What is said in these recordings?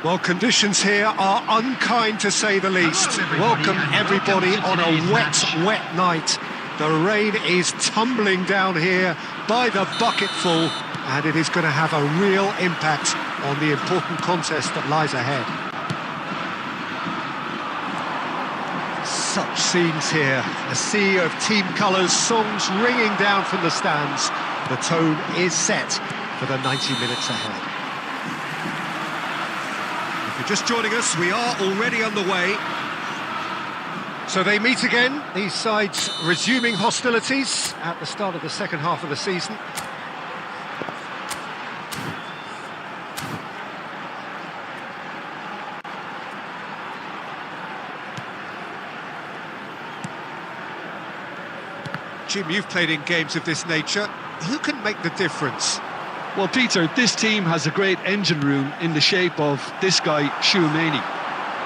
Well, conditions here are unkind to say the least. Welcome everybody on a wet night. The rain is tumbling down here by the bucketful, and it is going to have a real impact on the important contest that lies ahead. Such scenes here, a sea of team colours, songs ringing down from the stands. The tone is set for the 90 minutes ahead. If you're just joining us, we are already underway. So they meet again, these sides resuming hostilities at the start of the second half of the season. Jim, you've played in games of this nature. Who can make the difference? Well, Peter, this team has a great engine room in the shape of this guy, Tchouaméni.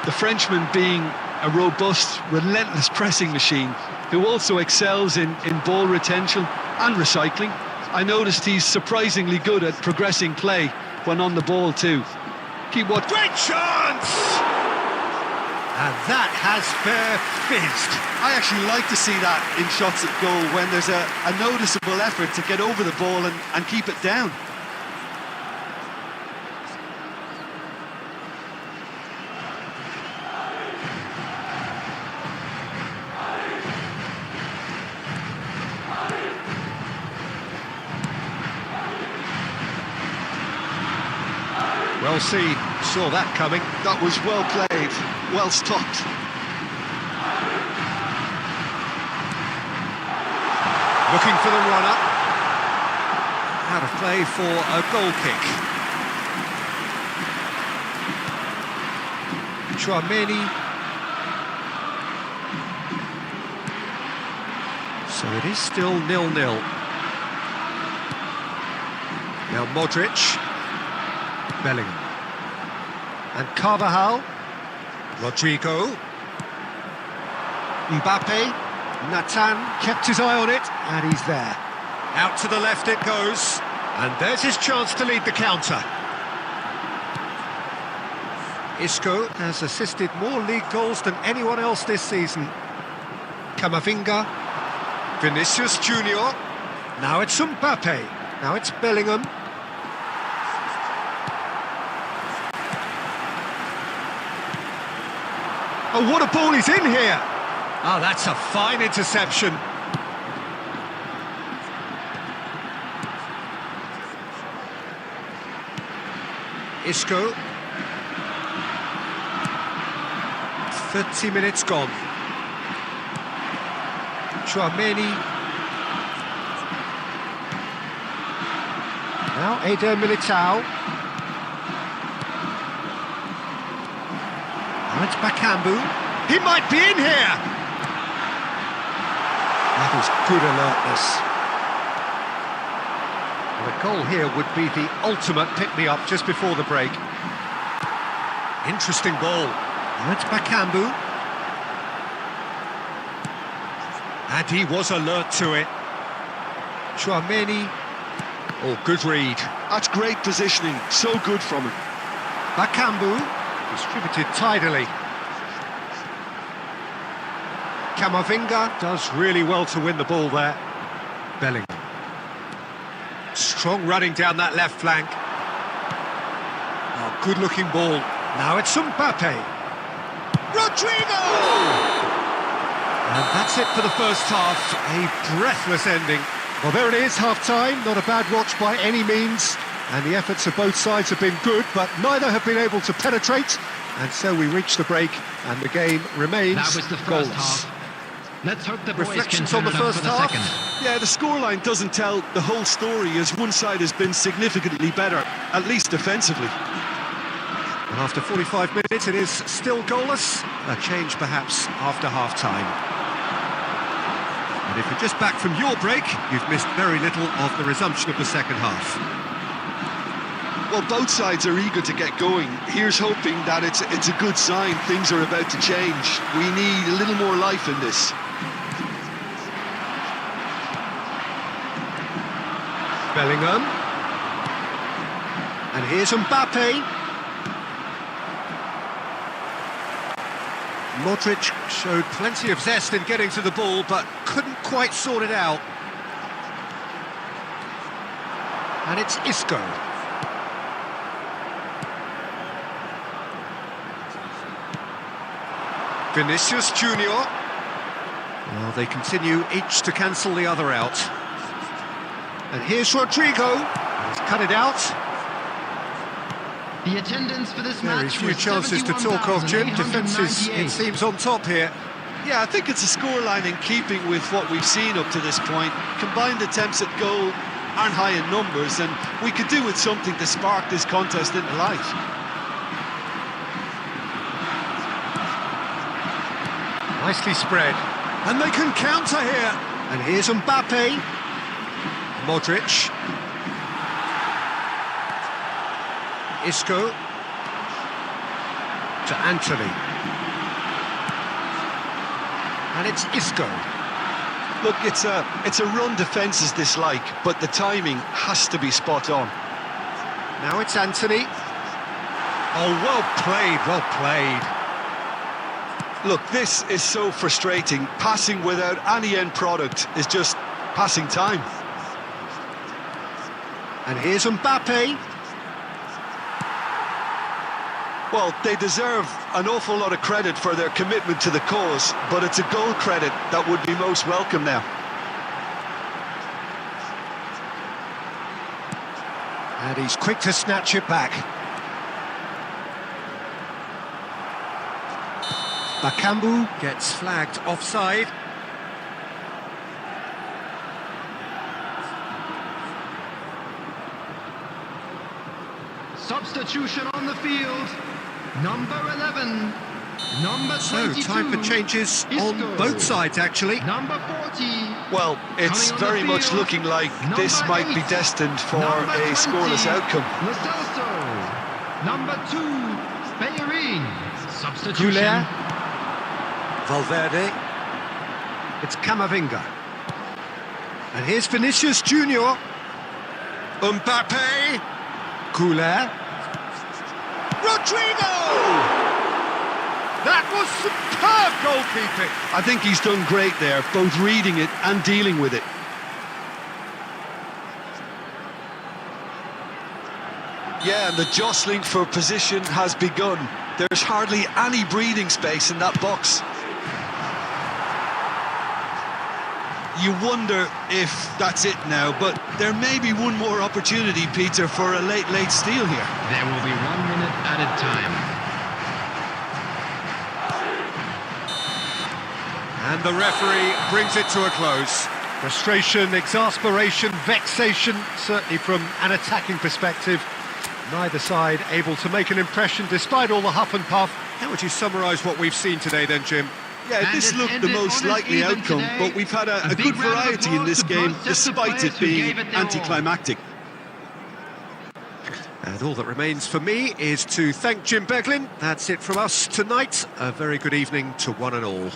The Frenchman being a robust, relentless pressing machine who also excels in ball retention and recycling. I noticed he's surprisingly good at progressing play when on the ball too. Keep watching. Great chance! And that has fair fizzed. I actually like to see that in shots at goal when there's a noticeable effort to get over the ball and keep it down. Well seen, saw that coming. That was well played, well stopped. Looking for the runner. Out of play for a goal kick. Tchouaméni. So it is still 0-0. Now Modric. Bellingham. And Carvajal. Rodrigo. Mbappe. Nathan kept his eye on it, and he's there. Out to the left it goes, and there's his chance to lead the counter. Isco has assisted more league goals than anyone else this season. Camavinga, Vinicius Junior. Now it's Mbappe, now it's Bellingham. Oh, what a ball he's in here! Oh, that's a fine interception. Isco. 30 minutes gone. Tchouaméni. Now Eder Militao. Now it's Bakambu. He might be in here! That was good alertness. And a goal here would be the ultimate pick-me-up just before the break. Interesting ball. Now it's Bakambu. And he was alert to it. Tchouaméni. Oh, good read. That's great positioning, so good from him. Bakambu, distributed tidily. Camavinga does really well to win the ball there. Bellingham. Strong running down that left flank. Oh, good-looking ball. Now it's Mbappe. Rodrigo! And that's it for the first half. A breathless ending. Well, there it is, half-time. Not a bad watch by any means. And the efforts of both sides have been good, but neither have been able to penetrate. And so we reach the break, and the game remains That was the first goalless. half. Let's hope the boys Reflections can on the turn it up first for the half? second. Yeah, the scoreline doesn't tell the whole story, as one side has been significantly better, at least defensively. And after 45 minutes, it is still goalless. A change, perhaps, after half-time. And if you're just back from your break, you've missed very little of the resumption of the second half. Well, both sides are eager to get going. Here's hoping that it's a good sign. Things are about to change. We need a little more life in this. Bellingham. And here's Mbappe. Modric showed plenty of zest in getting to the ball, but couldn't quite sort it out. And it's Isco. Vinicius Junior. Well, they continue each to cancel the other out. And here's Rodrigo. He's cut it out. The attendance for this Very match few was chances to talk of, Jim. Defence is, it 71,898. seems, on top here. Yeah, I think it's a scoreline in keeping with what we've seen up to this point. Combined attempts at goal aren't high in numbers, and we could do with something to spark this contest into life. Nicely spread. And they can counter here. And here's Mbappe. Modric. Isco. To Anthony. And it's Isco. Look, it's a run defence is dislike, but the timing has to be spot on. Now it's Anthony. Oh, well played, well played. Look, this is so frustrating. Passing without any end product is just passing time. And here's Mbappe. Well, they deserve an awful lot of credit for their commitment to the cause, but it's a goal credit that would be most welcome now. And he's quick to snatch it back. Bakambu gets flagged offside. Substitution on the field. Number 11. Number 22. So, time for changes Isco. on both sides, actually. Number 40. Well, it's Coming on very the much field, looking like number this might be 8, destined for number a 20, scoreless outcome. Lo Celso. Number 2, Bellerin. Substitution. Guler. Valverde. It's Camavinga. And here's Vinicius Junior. Mbappe. Guler. Rodrigo! That was superb goalkeeping. I think he's done great there, both reading it and dealing with it. Yeah, and the jostling for position has begun. There's hardly any breathing space in that box. You wonder if that's it now, but there may be one more opportunity, Peter, for a late steal here. There will be 1 minute added time. And the referee brings it to a close. Frustration, exasperation, vexation, certainly from an attacking perspective. Neither side able to make an impression despite all the huff and puff. How would you summarise what we've seen today then, Jim? Yeah, And this it looked the ended most on an likely even outcome, today. but we've had a A big good round of variety in applause this to game, both sets of despite players it who being gave it their all. anticlimactic. And all that remains for me is to thank Jim Beglin. That's it from us tonight. A very good evening to one and all.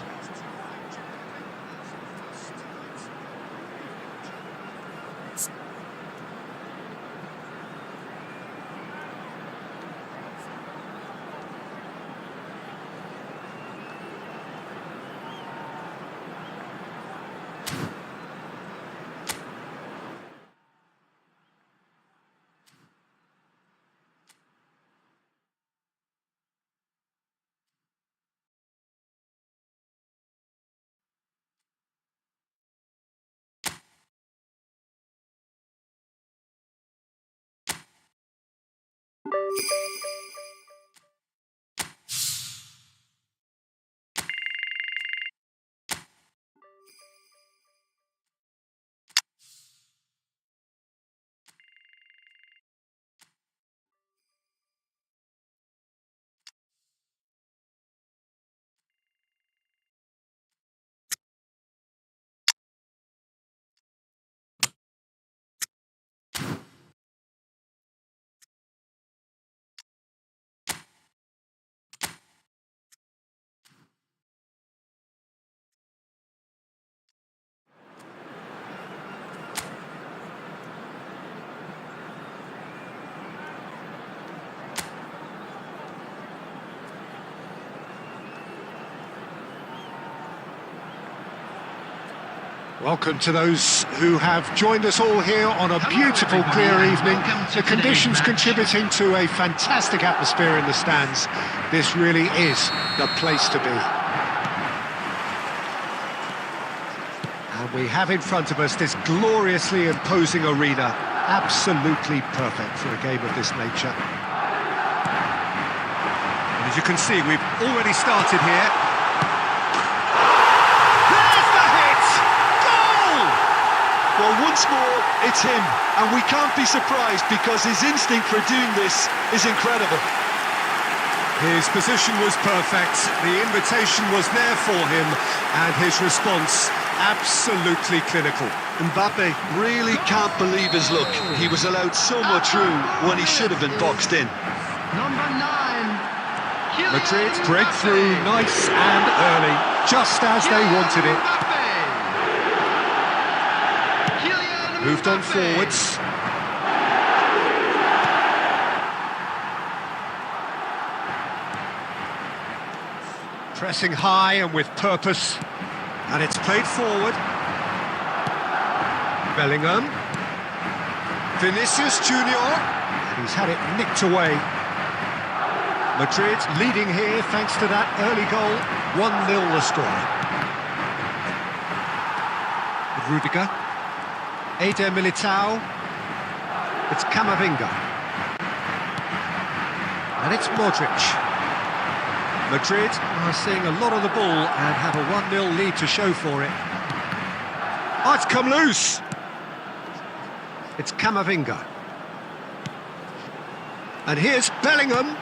Welcome to those who have joined us all here on a beautiful, clear evening. The conditions contributing to a fantastic atmosphere in the stands. This really is the place to be. And we have in front of us this gloriously imposing arena. Absolutely perfect for a game of this nature. And as you can see, we've already started here. Well, once more, it's him, and we can't be surprised because his instinct for doing this is incredible. His position was perfect, the invitation was there for him, and his response absolutely clinical. Mbappe really can't believe his luck. He was allowed so much room when he should have been boxed in. Number 9. Madrid breakthrough nice and early, just as they wanted it. Moved on forwards. Pressing high and with purpose. And it's played forward. Bellingham. Vinicius Junior. And he's had it nicked away. Madrid leading here thanks to that early goal. 1-0 the score. Rudiger. Eder Militao, it's Camavinga, and it's Modric. Madrid are seeing a lot of the ball and have a 1-0 lead to show for it. Oh, it's come loose! It's Camavinga. And here's Bellingham.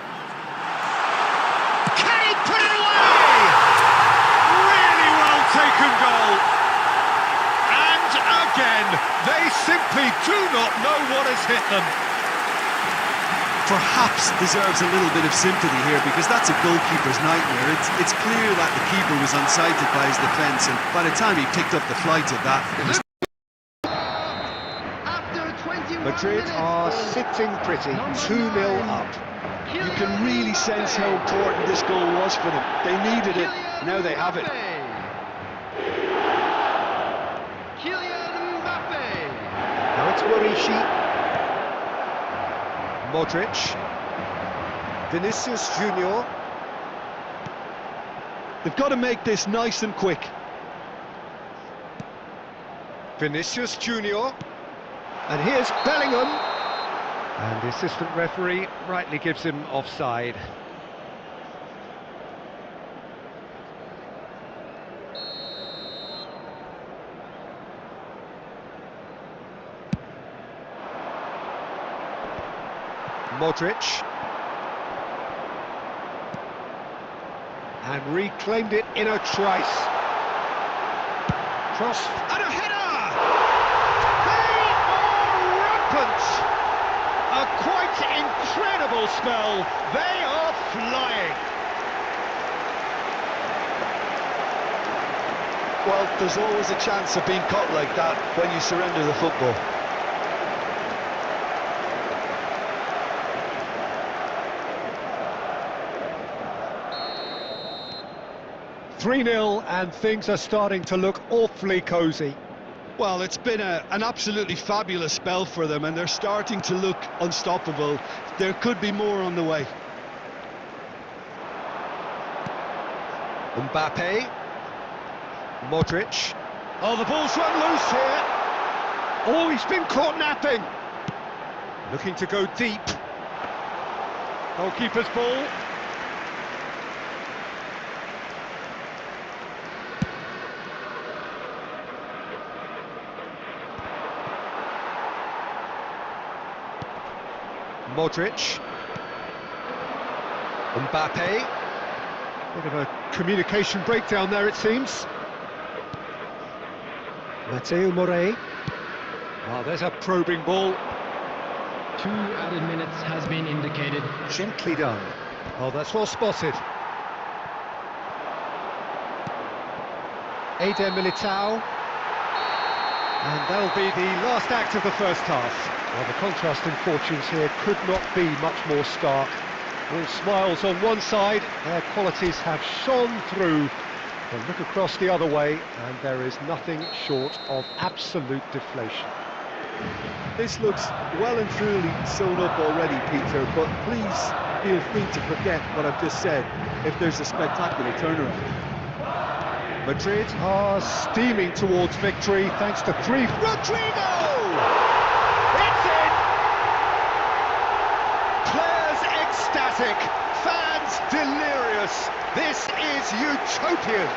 Can he put it away? Really well taken goal. Again, they simply do not know what has hit them. Perhaps deserves a little bit of sympathy here because that's a goalkeeper's nightmare. It's clear that the keeper was unsighted by his defence, and by the time he picked up the flight of that, it was... Madrid are sitting pretty, 2-0 up. You can really sense how important this goal was for them. They needed it, now they have it. Now it's Morishi. Modric. Vinicius Junior. They've got to make this nice and quick. Vinicius Junior. And here's Bellingham. And the assistant referee rightly gives him offside. Modric. And reclaimed it in a trice. Cross and a header! They are rampant! A quite incredible spell. They are flying. Well, there's always a chance of being caught like that when you surrender the football. 3-0 and things are starting to look awfully cosy. Well, it's been an absolutely fabulous spell for them, and they're starting to look unstoppable. There could be more on the way. Mbappe. Modric. Oh, the ball's run loose here. Oh, he's been caught napping. Looking to go deep. Goalkeeper's ball. Modric. Mbappe. Bit of a communication breakdown there, it seems. Mateo Morey. Oh, there's a probing ball. 2 added minutes has been indicated. Gently done. Oh, that's well spotted. Eder Militao. And that'll be the last act of the first half. Well, the contrast in fortunes here could not be much more stark. All smiles on one side, their qualities have shone through Well, look across the other way, and there is nothing short of absolute deflation. This looks well and truly sewn up already, Peter, but please feel free to forget what I've just said if there's a spectacular turnaround. Madrid are steaming towards victory thanks to three... Rodrigo! It's in! Players ecstatic, fans delirious. This is utopian.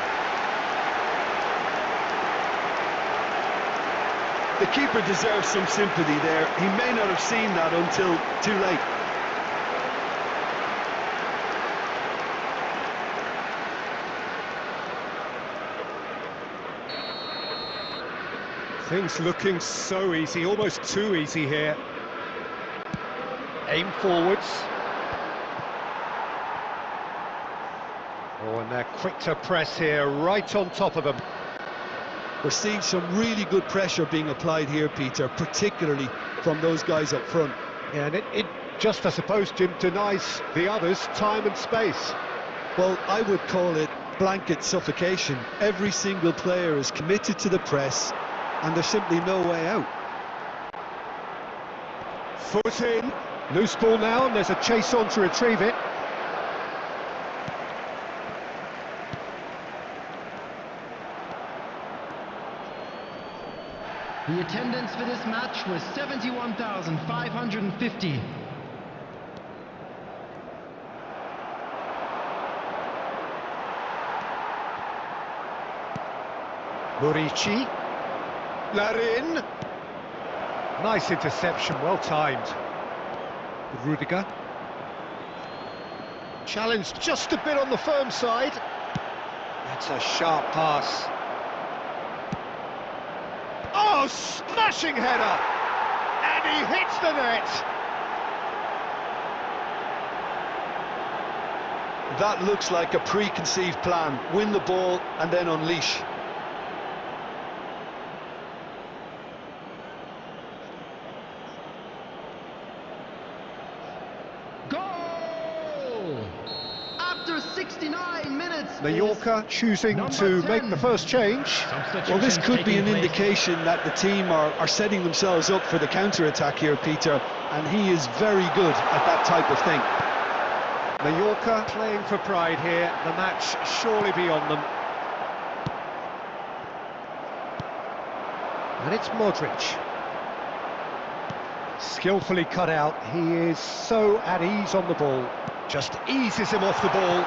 The keeper deserves some sympathy there. He may not have seen that until too late. Things looking so easy, almost too easy here. Aim forwards. Oh, and they're quick to press here, right on top of them. We're seeing some really good pressure being applied here, Peter, particularly from those guys up front. Yeah, and it just, I suppose, Jim, denies the others time and space. Well, I would call it blanket suffocation. Every single player is committed to the press, and there's simply no way out. Foot in, loose ball now, and there's a chase on to retrieve it. The attendance for this match was 71,550. Murici. Larin. Nice interception, well timed. Rudiger. Challenged just a bit on the firm side. That's a sharp pass. Oh, smashing header! And he hits the net! That looks like a preconceived plan. Win the ball and then unleash. Goal! After 69 minutes. Mallorca choosing to make the first change. Well, this could be an indication that the team are setting themselves up for the counter-attack here, Peter, and he is very good at that type of thing. Mallorca playing for pride here, the match surely beyond them. And it's Modric. Skillfully cut out, he is so at ease on the ball. Just eases him off the ball.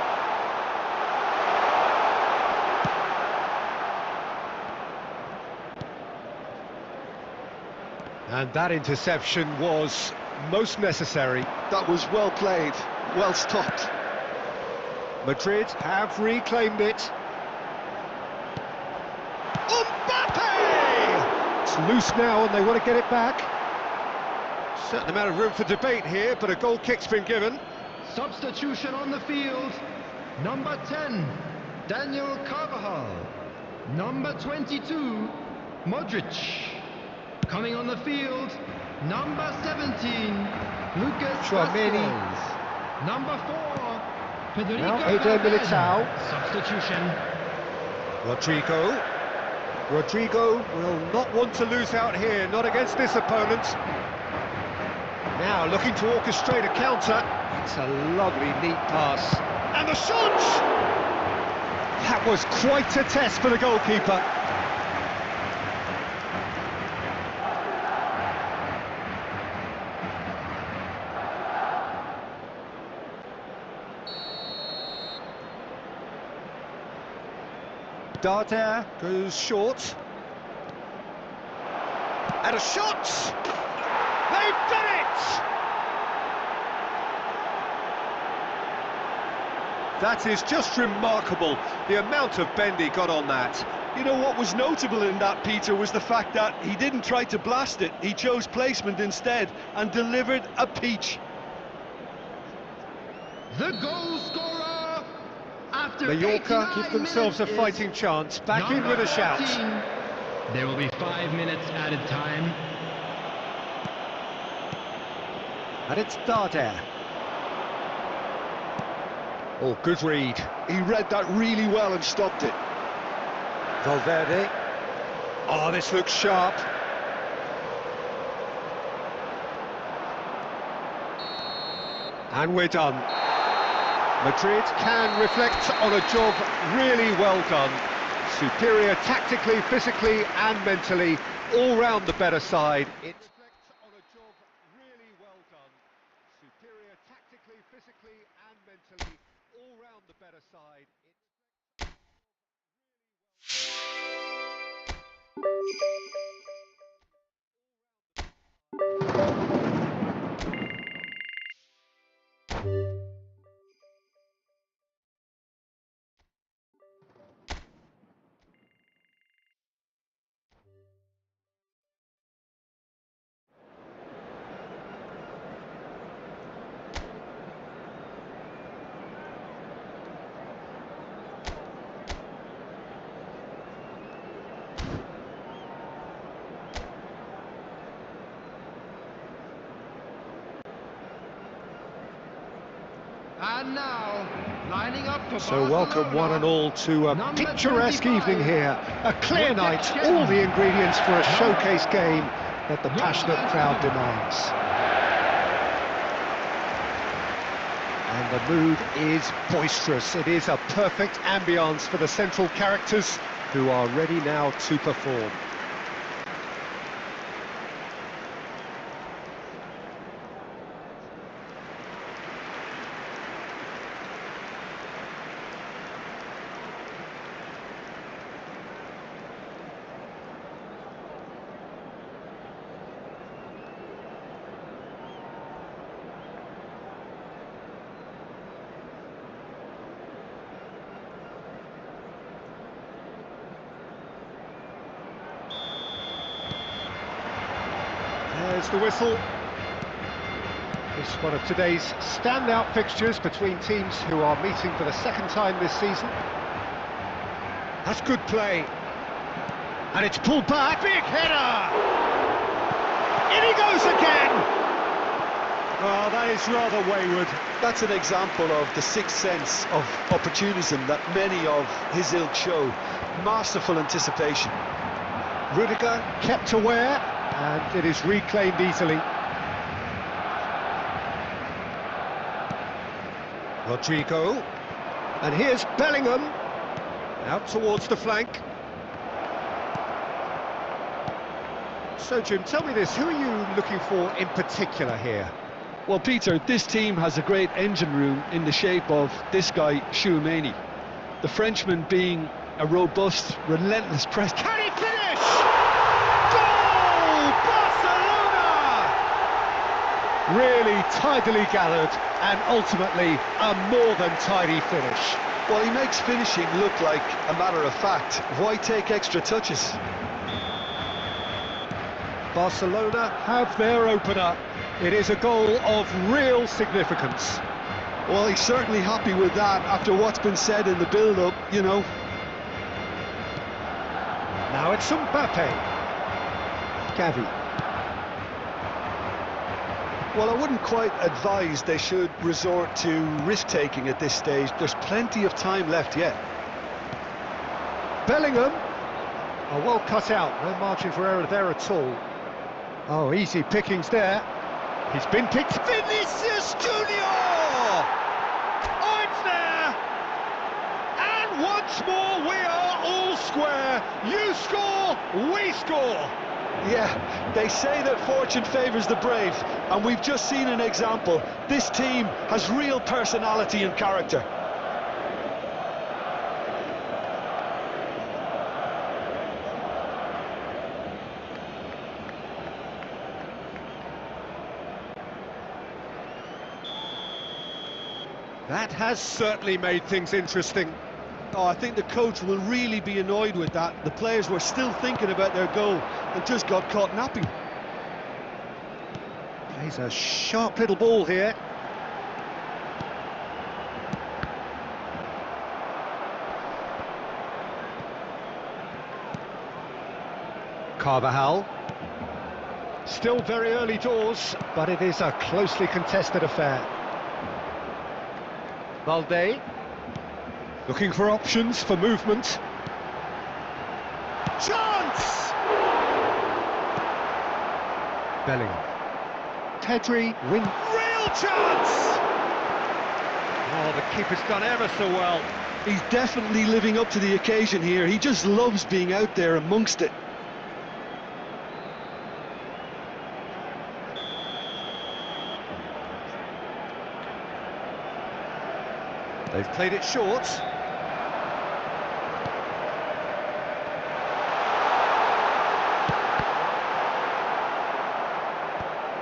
And that interception was most necessary. That was well played, well stopped. Madrid have reclaimed it. Mbappe! It's loose now and they want to get it back. Certain amount of room for debate here, but a goal kick's been given. Substitution on the field. Number 10, Daniel Carvajal. Number 22, Modric. Coming on the field, number 17, Lucas Chouameni. Vazquez. Number 4, Federico Now Eder Valverde. Militao. Substitution. Rodrigo will not want to lose out here, not against this opponent. Now looking to orchestrate a counter. It's a lovely, neat pass. And the shot! That was quite a test for the goalkeeper. Darder goes short. And a shot! They've done it! That is just remarkable, the amount of bend he got on that. You know what was notable in that, Peter, was the fact that he didn't try to blast it. He chose placement instead and delivered a peach. The goal scorer after Mallorca give 89 themselves a minutes fighting is chance, back in with a shout. 13. There will be 5 minutes added time. And it's Darder. Oh, good read. He read that really well and stopped it. Valverde. Oh, this looks sharp. And we're done. Madrid can reflect on a job really well done. Superior tactically, physically and mentally, all round the better side. It reflects on a job really well done. Superior tactically, physically and mentally, all round the better side. And now, lining up for So welcome one and all to a Number picturesque 25. evening here. A clear night, all the ingredients for a showcase game that the passionate crowd demands. And the mood is boisterous. It is a perfect ambience for the central characters who are ready now to perform. There's the whistle. It's one of today's standout fixtures between teams who are meeting for the second time this season. That's good play. And it's pulled back. Big header! In he goes again! Oh, that is rather wayward. That's an example of the sixth sense of opportunism that many of his ilk show. Masterful anticipation. Rudiger kept aware, and it is reclaimed easily. Rodrigo, and here's Bellingham, out towards the flank. So Jim, tell me this, who are you looking for in particular here? Well, Peter, this team has a great engine room in the shape of this guy, Tchouaméni. The Frenchman being a robust, relentless press. Can he finish? Goal! Barcelona! Really tidily gathered, and ultimately a more than tidy finish. Well, he makes finishing look like a matter of fact. Why take extra touches? Barcelona have their opener. It is a goal of real significance. Well, he's certainly happy with that after what's been said in the build-up, you know. Now it's Mbappe. Gavi. Well, I wouldn't quite advise they should resort to risk-taking at this stage. There's plenty of time left yet. Bellingham. Oh, well cut out. No margin for error there at all. Oh, easy pickings there. He's been picked. Vinicius Junior! Oh, it's there! And once more we are all square. You score, we score. Yeah, they say that fortune favours the brave, and we've just seen an example. This team has real personality and character. That has certainly made things interesting. Oh, I think the coach will really be annoyed with that. The players were still thinking about their goal and just got caught napping. Plays a sharp little ball here. Carvajal. Still very early doors, but it is a closely contested affair. Valde, looking for options for movement. chance! Bellingham. Pedri, real chance! Oh, the keeper's done ever so well. He's definitely living up to the occasion here. He just loves being out there amongst it. They've played it short.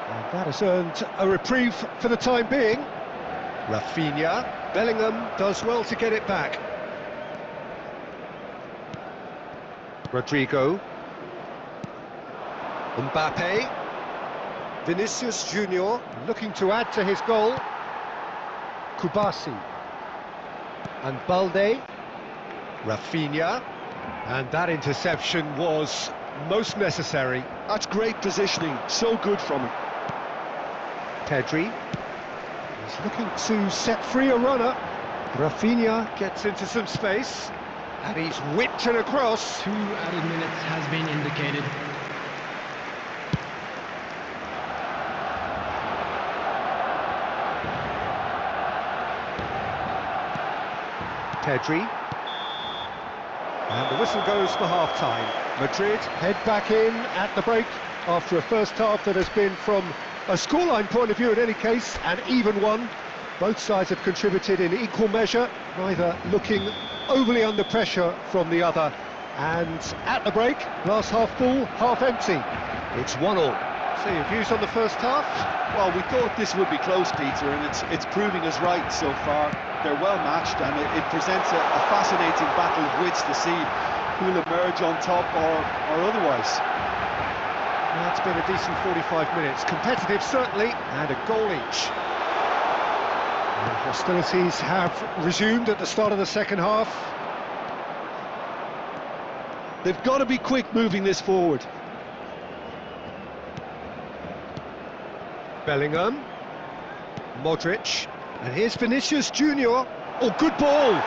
And that has earned a reprieve for the time being. Rafinha. Bellingham does well to get it back. Rodrigo. Mbappe. Vinicius Junior looking to add to his goal. Kubasi. And Balde. Rafinha. And that interception was most necessary. That's great positioning, so good from him. Pedri. He's looking to set free a runner. Rafinha gets into some space. And he's whipped it across. 2 added minutes has been indicated. Pedri. And the whistle goes for half-time. Madrid head back in at the break after a first half that has been, from a scoreline point of view in any case, an even one. Both sides have contributed in equal measure, neither looking overly under pressure from the other. And at the break, glass half full, half empty. It's 1-1. So your views on the first half? Well, we thought this would be close, Peter, and it's proving us right so far. They're well matched, and it presents a fascinating battle of wits to see who'll emerge on top or otherwise. Well, it's been a decent 45 minutes. Competitive, certainly, and a goal each. And hostilities have resumed at the start of the second half. They've got to be quick moving this forward. Bellingham. Modric. And here's Vinicius Junior. Oh, good ball!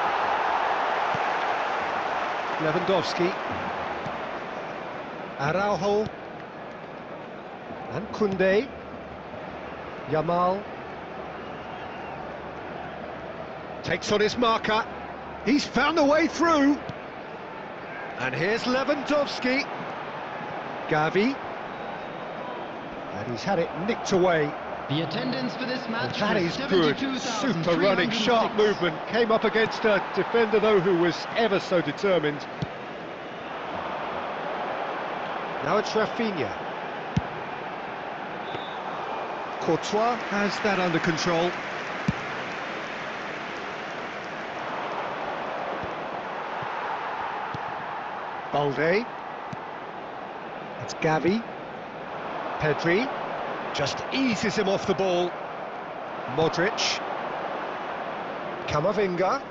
Lewandowski. Araujo. And Koundé. Yamal. Takes on his marker. He's found a way through. And here's Lewandowski. Gavi. And he's had it nicked away. The attendance for this match That was is good, super running, sharp 72,306. movement. Came up against a defender, though, who was ever so determined. Now it's Rafinha. Courtois has that under control. Balde. It's Gavi. Pedri. Just eases him off the ball. Modric. Camavinga.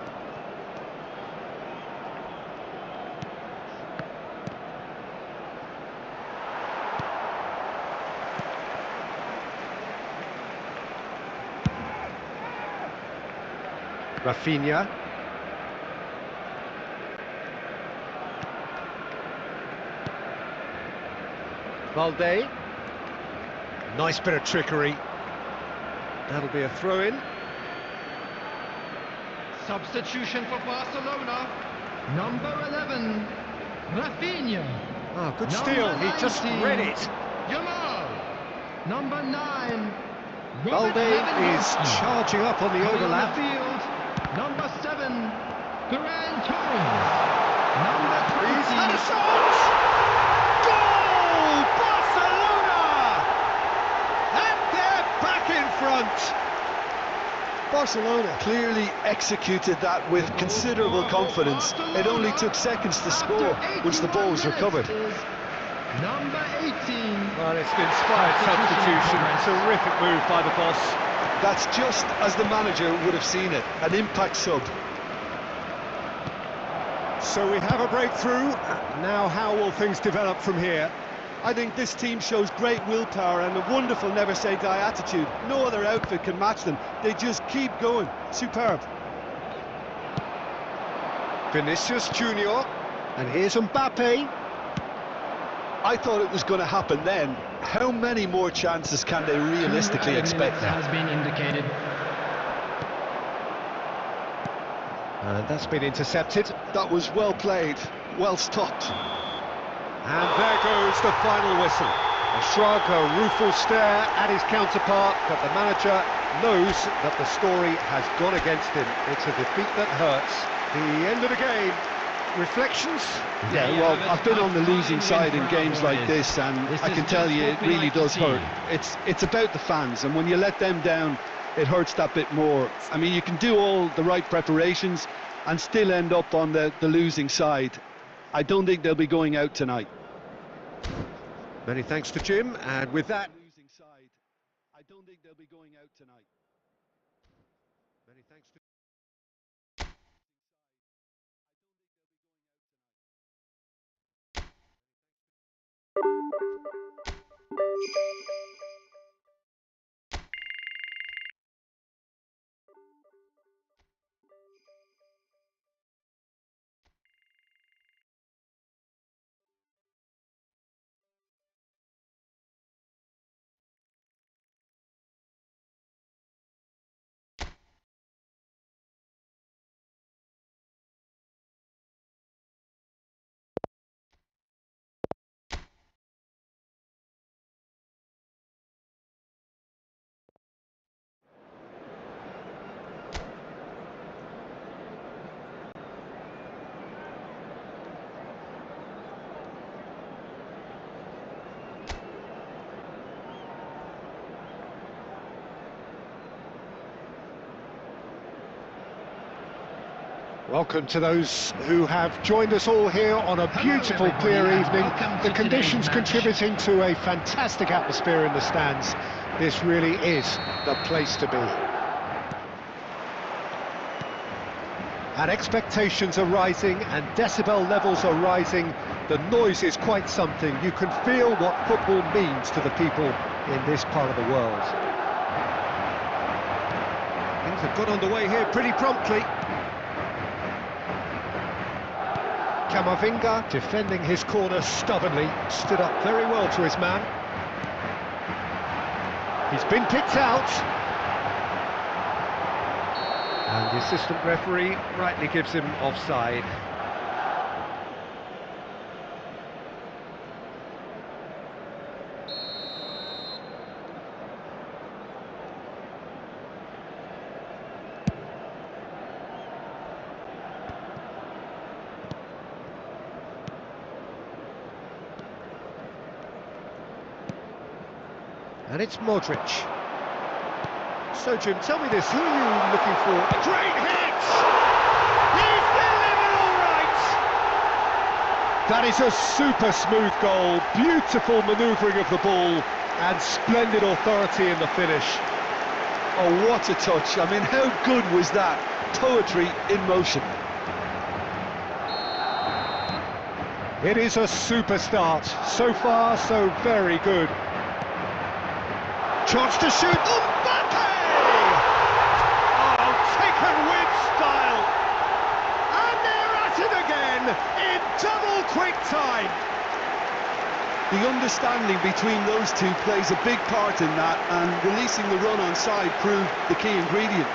Rafinha. Balde. Nice bit of trickery. That'll be a throw-in. Substitution for Barcelona. Number 11, Rafinha. Ah, good Number steal. He just 19, read it. Yamal. Number 9, Balde is charging up on the overlap. field. Number 7, Ferran Torres. Number 20. He's had a shot! Goal! Barcelona! And they're back in front. Barcelona clearly executed that with considerable confidence. It only took seconds to score once the ball was recovered. Number 18. Well, it's an inspired substitution. Terrific move by the boss. That's just as the manager would have seen it, an impact sub. So we have a breakthrough. Now how will things develop from here? I think this team shows great willpower and a wonderful never-say-die attitude. No other outfit can match them. They just keep going. Superb. Vinicius Junior. And here's Mbappe. I thought it was going to happen then. How many more chances can they realistically expect now? Has been indicated. That's been intercepted. That was well played, well stopped. And there goes the final whistle. A shrug, a rueful stare at his counterpart, but the manager knows that the story has gone against him. It's a defeat that hurts. The end of the game. Reflections? Yeah, well, I've been on the losing side in games like this, and I can tell you it really does hurt. It's about the fans, and when you let them down, it hurts that bit more. I mean, you can do all the right preparations and still end up on the losing side. I don't think they'll be going out tonight. Many thanks to Jim, and with that... Losing side. I don't think they'll be going out tonight. Many thanks to... Welcome to those who have joined us all here on a beautiful, clear evening. The conditions contributing to a fantastic atmosphere in the stands. This really is the place to be. And expectations are rising and decibel levels are rising. The noise is quite something. You can feel what football means to the people in this part of the world. Things have got underway here pretty promptly. Camavinga defending his corner stubbornly, stood up very well to his man. He's been picked out. And the assistant referee rightly gives him offside. And it's Modric. So, Jim, tell me this, who are you looking for? A great hit! He's delivered all right! That is a super smooth goal, beautiful manoeuvring of the ball, and splendid authority in the finish. Oh, what a touch. I mean, how good was that? Poetry in motion. It is a super start. So far, so very good. Chance to shoot. Mbappe! Oh, taken with style. And they're at it again in double quick time. The understanding between those two plays a big part in that, and releasing the run on side proved the key ingredient.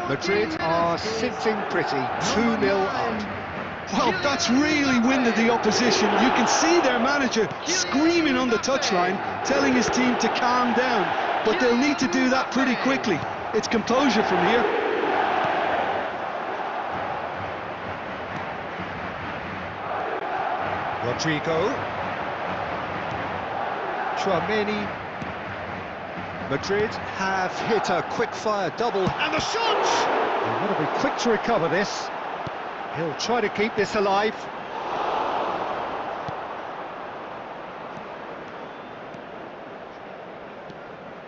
Madrid are sitting pretty, 2-0 up. Well, that's really winded the opposition. You can see their manager screaming on the touchline, telling his team to calm down. But they'll need to do that pretty quickly. It's composure from here. Rodrigo. Tchouaméni. Madrid have hit a quick-fire double. And the shot! They've got to be quick to recover this. He'll try to keep this alive.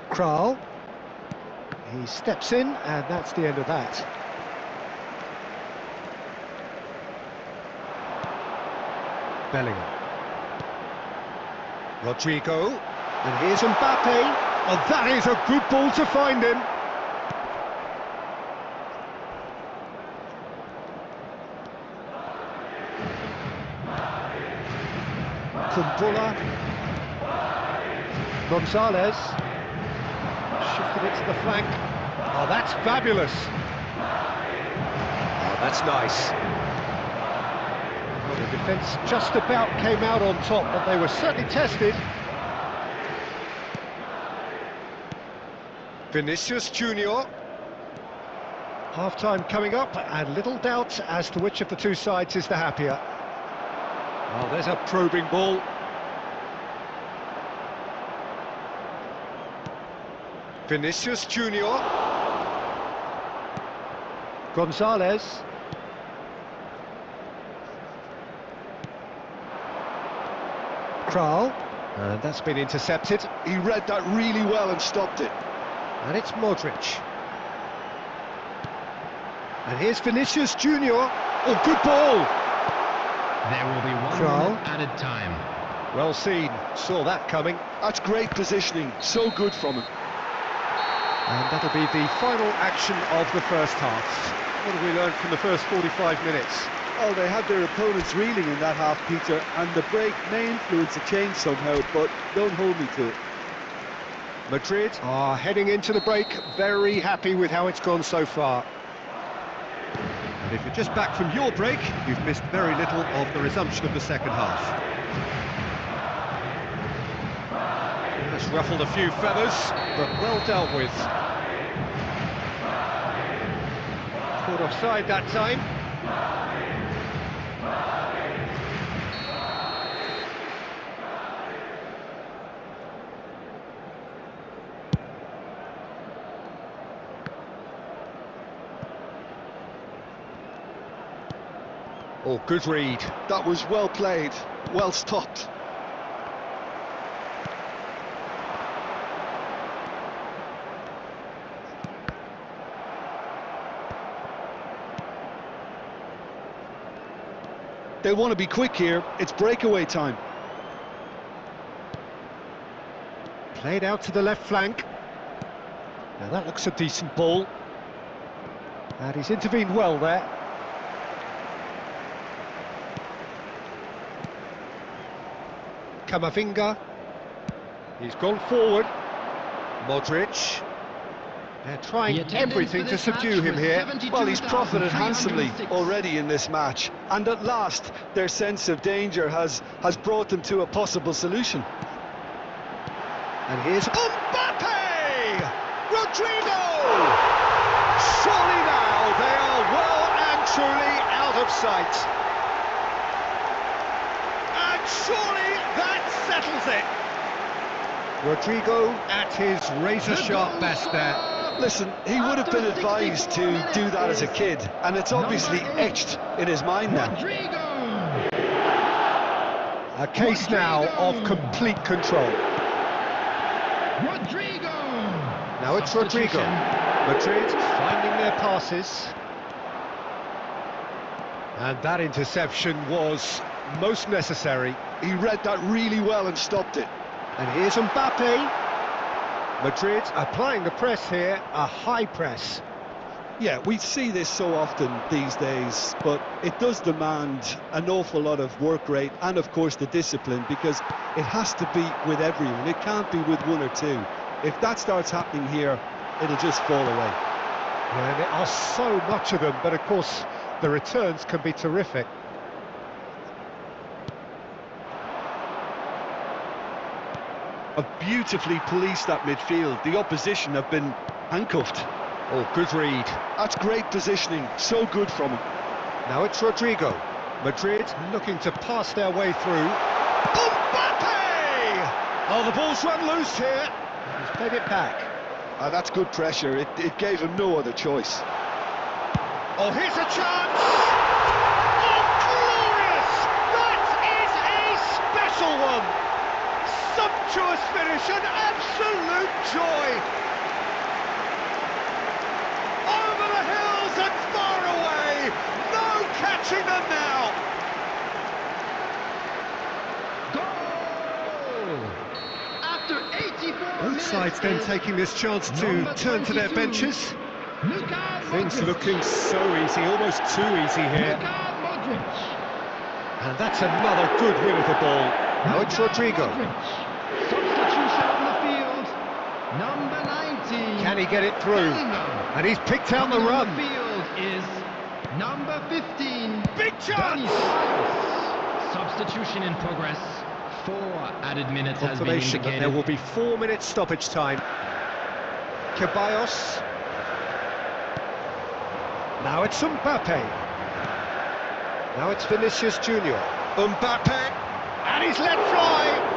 Kral. He steps in, and that's the end of that. Bellingham. Rodrigo. And here's Mbappe. Oh, that is a good ball to find him. Fuller. Gonzalez. Shifted it to the flank. Oh, that's fabulous. Oh, that's nice. Well, the defence just about came out on top, but they were certainly tested. Vinicius Junior. Half-time coming up, and little doubt as to which of the two sides is the happier. Oh, there's a probing ball. Vinicius Junior. Gonzalez. Kral. And that's been intercepted. He read that really well and stopped it. And it's Modric. And here's Vinicius Junior. Oh, good ball. There will be 1 Kral. minute added time. Well seen. Saw that coming. That's great positioning. So good from him. And that'll be the final action of the first half. What have we learned from the first 45 minutes? Oh, they had their opponents reeling in that half, Peter, and the break may influence a change somehow, but don't hold me to it. Madrid are heading into the break, very happy with how it's gone so far. And if you're just back from your break, you've missed very little of the resumption of the second half. That's ruffled a few feathers, but well dealt with. Caught offside that time. Oh, good read. That was well played, well stopped. They want to be quick here. It's breakaway time. Played out to the left flank. Now that looks a decent ball. And he's intervened well there. Camavinga. He's gone forward. Modric. They're trying everything to subdue him here. Well, he's profited handsomely already in this match. And at last, their sense of danger has brought them to a possible solution. And here's Mbappe! Rodrigo! Surely now they are well and truly out of sight. And surely that settles it. Rodrigo at his razor-sharp best there. Listen, he would have been advised to do that as a kid, and it's obviously etched in his mind now. A case now of complete control. Now it's Rodrigo. Madrid finding their passes. And that interception was most necessary. He read that really well and stopped it. And here's Mbappe. Madrid applying the press here, a high press. Yeah, we see this so often these days, but it does demand an awful lot of work rate and, of course, the discipline, because it has to be with everyone. It can't be with one or two. If that starts happening here, it'll just fall away. And there are so much of them, but of course, the returns can be terrific. Have beautifully policed that midfield. The opposition have been handcuffed. Oh, good read. That's great positioning. So good from him. Now it's Rodrigo. Madrid looking to pass their way through. Mbappe! Oh, the ball's run loose here. He's played it back. That's good pressure. It gave him no other choice. Oh, here's a chance! Oh, glorious! That is a special one! Sumptuous finish, an absolute joy! Over the hills and far away, no catching them now! Goal! After 84 Both sides then taking this chance to turn to their benches. Things looking so easy, almost too easy here. And that's another good win of the ball. Now it's Rodrigo. Substitution on the field. Number 19. Can he get it through? Bellingham. And he's picked out the Coming on run. the field is number 15. Big chance! denilson. Substitution in progress. 4 added minutes has been Confirmation that indicated. there will be 4 minutes stoppage time. Ceballos. Now it's Mbappe. Now it's Vinicius Junior. Mbappe. And he's let fly.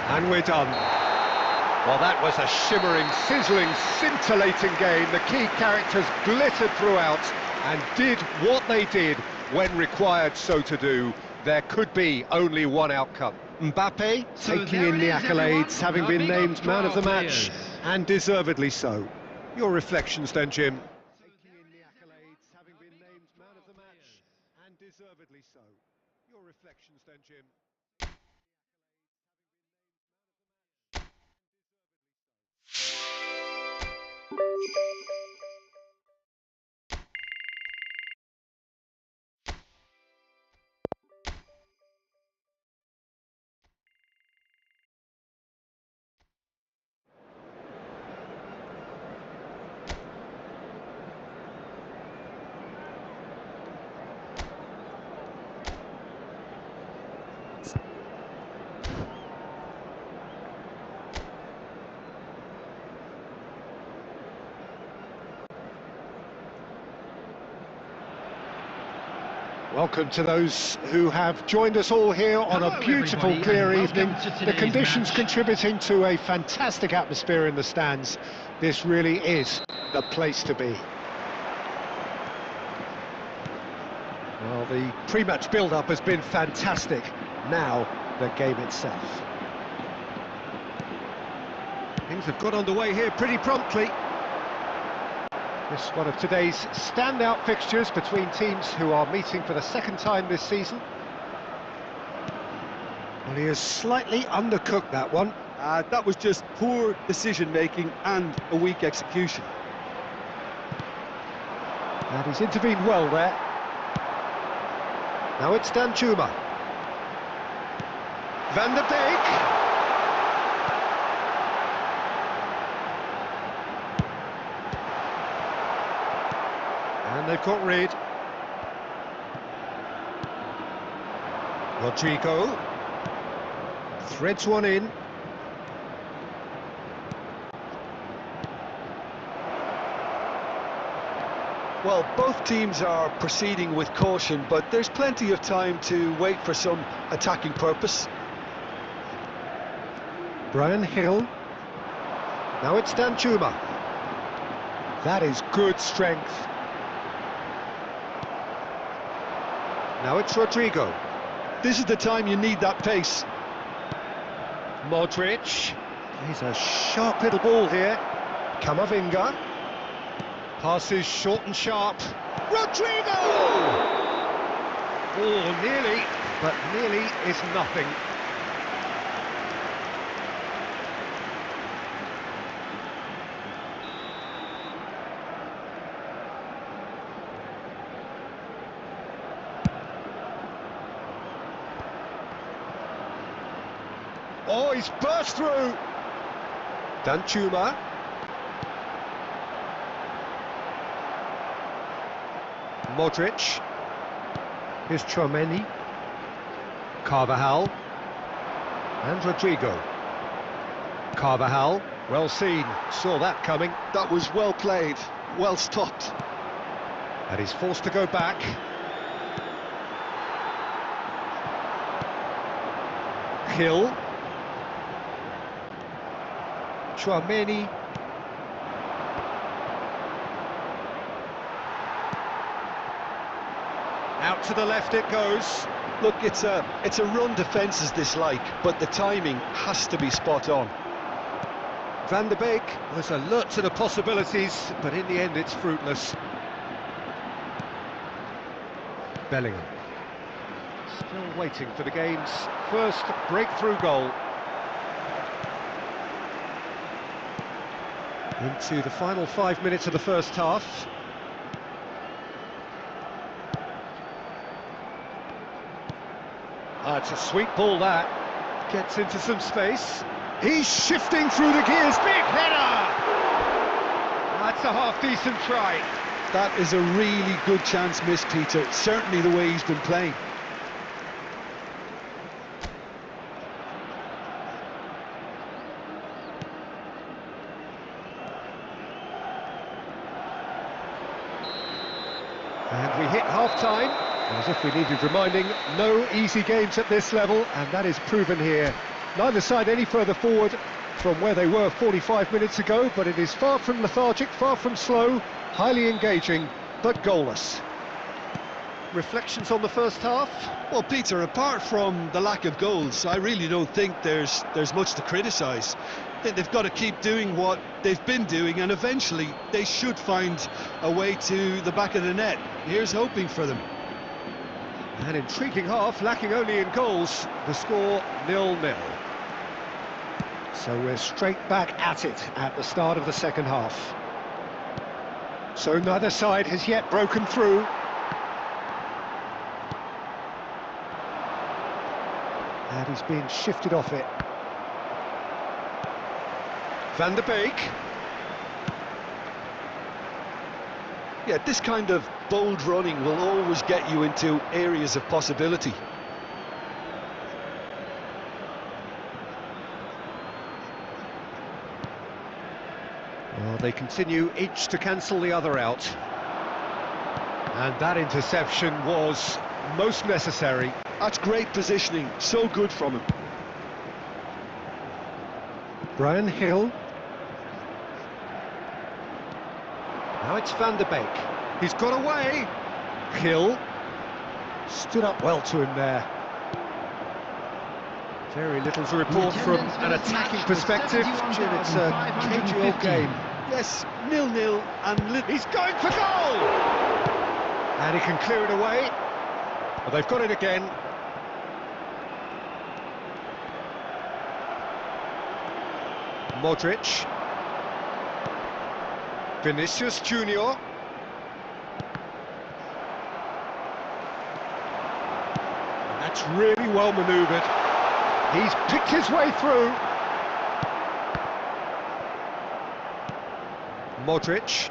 And we're done. Well, that was a shimmering, sizzling, scintillating game. The key characters glittered throughout and did what they did when required so to do. There could be only one outcome. Mbappe So taking there in it the is, everyone. accolades, having A been big named up man for of the our match, players. and deservedly so. Your reflections then, Jim? Taking in the accolades, having been named man of the match, and deservedly so. Your reflections then, Jim? Welcome to those who have joined us all here on Hello, a beautiful, everybody, clear and evening. welcome to The today's conditions match. contributing to a fantastic atmosphere in the stands. This really is the place to be. Well, the pre-match build-up has been fantastic. Now, the game itself. Things have got underway here pretty promptly. This one of today's standout fixtures between teams who are meeting for the second time this season. Well, he has slightly undercooked that one. That was just poor decision-making and a weak execution. And he's intervened well there. Now it's Danjuma. Van der Beek. And they've got rid. Rodrigo threads one in. Well, both teams are proceeding with caution, but there's plenty of time to wait for some attacking purpose. Brian Hill. Now it's Danjuma. That is good strength. Now it's Rodrigo. This is the time you need that pace. Modric. He's a sharp little ball here. Camavinga. Passes short and sharp. Rodrigo! Oh, nearly, but nearly is nothing. Oh, he's burst through. Danjuma. Modric. Here's Tchouaméni. Carvajal. And Rodrigo. Carvajal. Well seen. Saw that coming. That was well played, well stopped. And he's forced to go back. Hill. Tchouaméni. Out to the left it goes. Look, it's a run defence is this like, but the timing has to be spot on. Van der Beek was alert to the possibilities, but in the end it's fruitless. Bellingham. Still waiting for the game's first breakthrough goal. Into the final 5 minutes of the first half. It's a sweet ball that. Gets into some space. He's shifting through the gears. Big header! That's a half-decent try. That is a really good chance missed, Peter. Certainly the way he's been playing. And we hit half-time. As if we needed reminding, no easy games at this level, and that is proven here. Neither side any further forward from where they were 45 minutes ago, but it is far from lethargic, far from slow, highly engaging, but goalless. Reflections on the first half? Well, Peter, apart from the lack of goals, I really don't think there's much to criticise. They've got to keep doing what they've been doing, and eventually they should find a way to the back of the net. Here's hoping for them. An intriguing half, lacking only in goals. The score 0-0. So we're straight back at it at the start of the second half. So neither side has yet broken through. And he's being shifted off it. Van der Beek. Yeah, this kind of bold running will always get you into areas of possibility. Well, they continue each to cancel the other out. And that interception was most necessary. That's great positioning, so good from him. Brian Hill. Now it's Van der Beek. He's got away. Hill stood up well to him there. Very little to report from an attacking perspective. Jim, it's a cagey old game. Yes, 0-0 and he's going for goal! And he can clear it away. But they've got it again. Modric. Vinicius Junior. That's really well manoeuvred. He's picked his way through. Modric.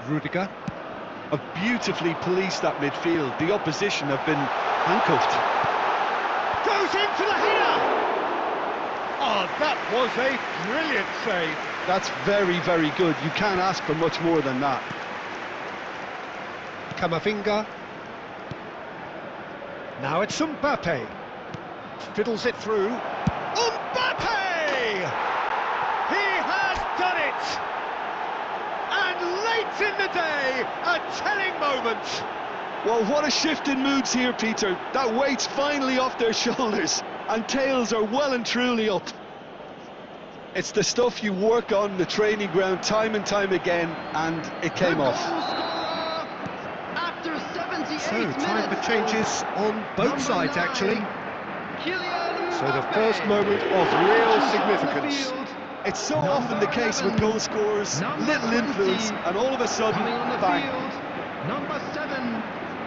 Rudiger. have beautifully policed that midfield. The opposition have been handcuffed. Goes in for the header! Oh, that was a brilliant save. That's very, very good. You can't ask for much more than that. Camavinga. Now it's Mbappe. Fiddles it through. Mbappe! He has done it! And late in the day, a telling moment. Well, what a shift in moods here, Peter. That weight's finally off their shoulders, and tails are well and truly up. It's the stuff you work on the training ground time and time again, and it came off. So, time for changes on both sides, actually. So the first moment of real significance. It's so often the case with goal scorers, little influence, and all of a sudden, bang.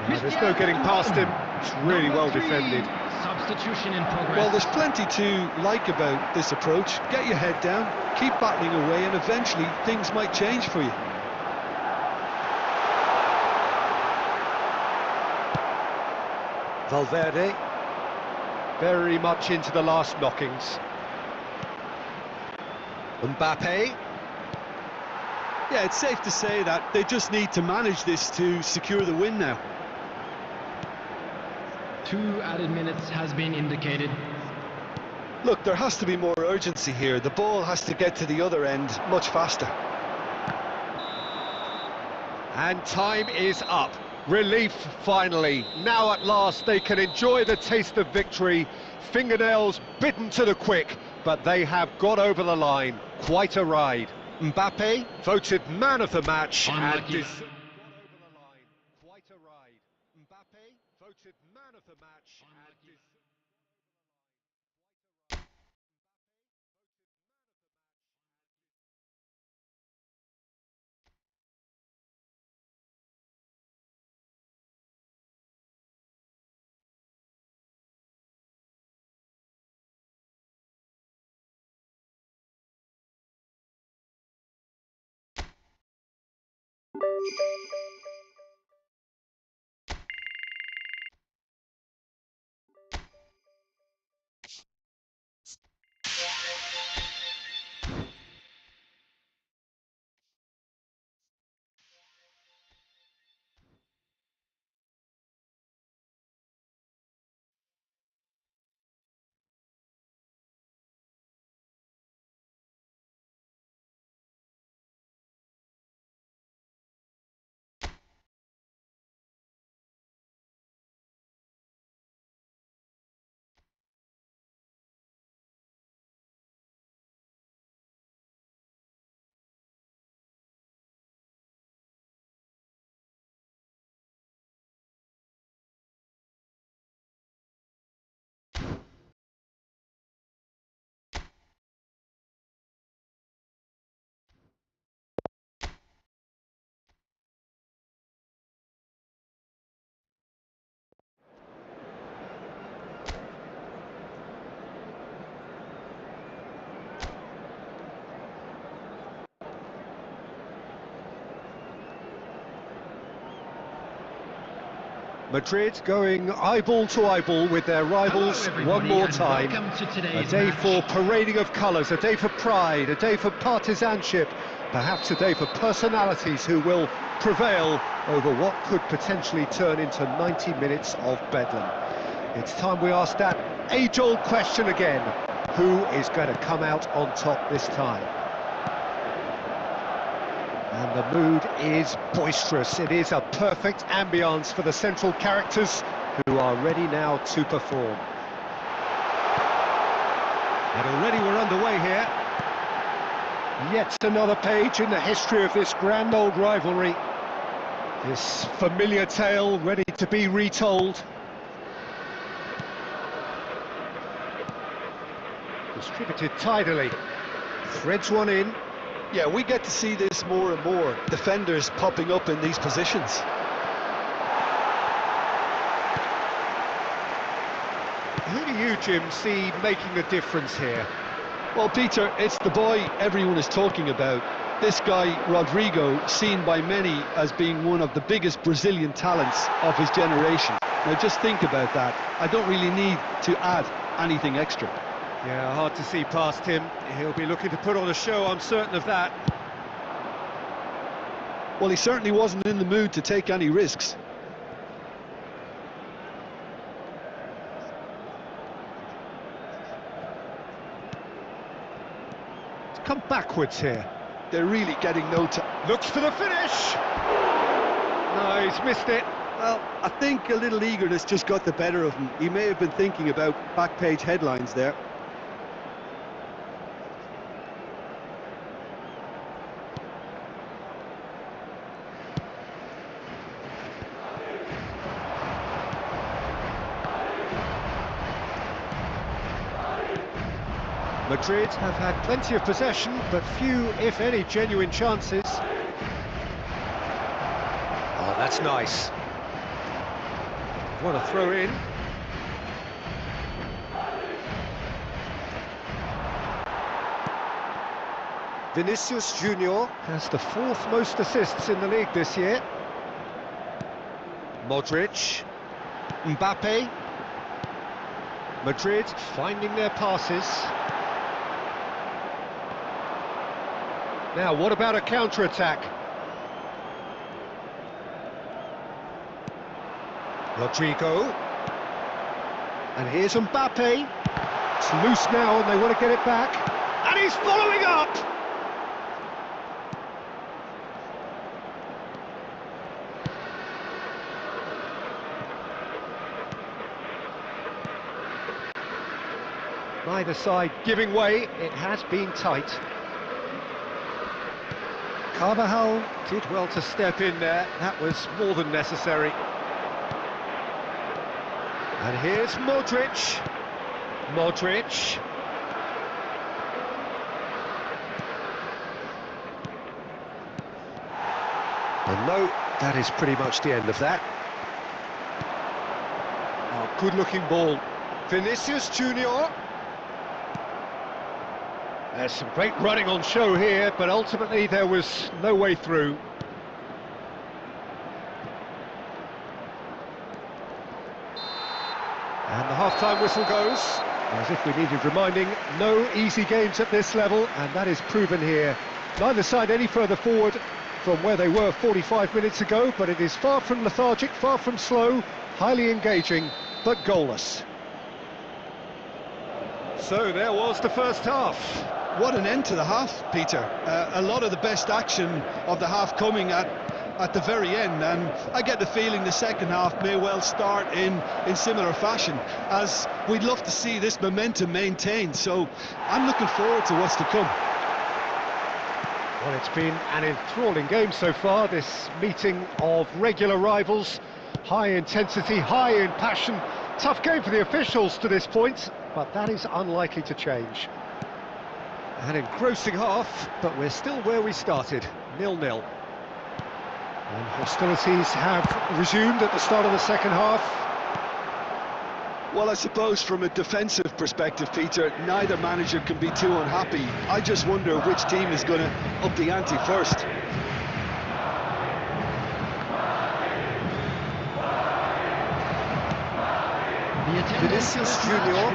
There's no getting past him. It's really well defended. Substitution in progress. Well, there's plenty to like about this approach. Get your head down, keep battling away, and eventually things might change for you. Valverde, very much into the last knockings. Mbappe. Yeah, it's safe to say that they just need to manage this to secure the win now. 2 added minutes has been indicated. Look, there has to be more urgency here. The ball has to get to the other end much faster. And time is up. Relief, finally. Now at last they can enjoy the taste of victory. Fingernails bitten to the quick, but they have got over the line. Quite a ride. Mbappe voted man of the match. Unlucky. And quite a ride. Mbappe voted man of the match. And Madrid going eyeball to eyeball with their rivals one more time. A day for parading of colours, a day for pride, a day for partisanship, perhaps a day for personalities who will prevail over what could potentially turn into 90 minutes of bedlam. It's time we ask that age-old question again: who is going to come out on top this time? And the mood is boisterous. It is a perfect ambience for the central characters who are ready now to perform. And already we're underway here. Yet another page in the history of this grand old rivalry. This familiar tale ready to be retold. Distributed tidily. Threads one in. Yeah, we get to see this more and more. Defenders popping up in these positions. Who do you, Jim, see making a difference here? Well, Peter, it's the boy everyone is talking about. This guy, Rodrigo, seen by many as being one of the biggest Brazilian talents of his generation. Now, just think about that. I don't really need to add anything extra. Yeah, hard to see past him. He'll be looking to put on a show, I'm certain of that. Well, he certainly wasn't in the mood to take any risks. It's come backwards here. They're really getting no time. Looks for the finish! No, he's missed it. Well, I think a little eagerness just got the better of him. He may have been thinking about back-page headlines there. Madrid have had plenty of possession, but few, if any, genuine chances. Oh, that's nice. What a throw in. Vinicius Junior has the 4th most assists in the league this year. Modric. Mbappe. Madrid finding their passes. Now, what about a counter-attack? Rodrigo. And here's Mbappe. It's loose now and they want to get it back. And he's following up! Neither side giving way. It has been tight. Carvajal did well to step in there. That was more than necessary. And here's Modric. Modric. And no, that is pretty much the end of that. Oh, good-looking ball. Vinicius Junior. There's some great running on show here, but ultimately there was no way through. And the half-time whistle goes. As if we needed reminding, no easy games at this level, and that is proven here. Neither side any further forward from where they were 45 minutes ago, but it is far from lethargic, far from slow, highly engaging, but goalless. So there was the first half. What an end to the half, Peter. A lot of the best action of the half coming at the very end, and I get the feeling the second half may well start in similar fashion, as we'd love to see this momentum maintained, so I'm looking forward to what's to come. Well, it's been an enthralling game so far, this meeting of regular rivals. High intensity, high in passion. Tough game for the officials to this point, but that is unlikely to change. An engrossing half, but we're still where we started, 0-0. And hostilities have resumed at the start of the second half. Well, I suppose from a defensive perspective, Peter, neither manager can be too unhappy. I just wonder which team is going to up the ante first. Vinicius Junior.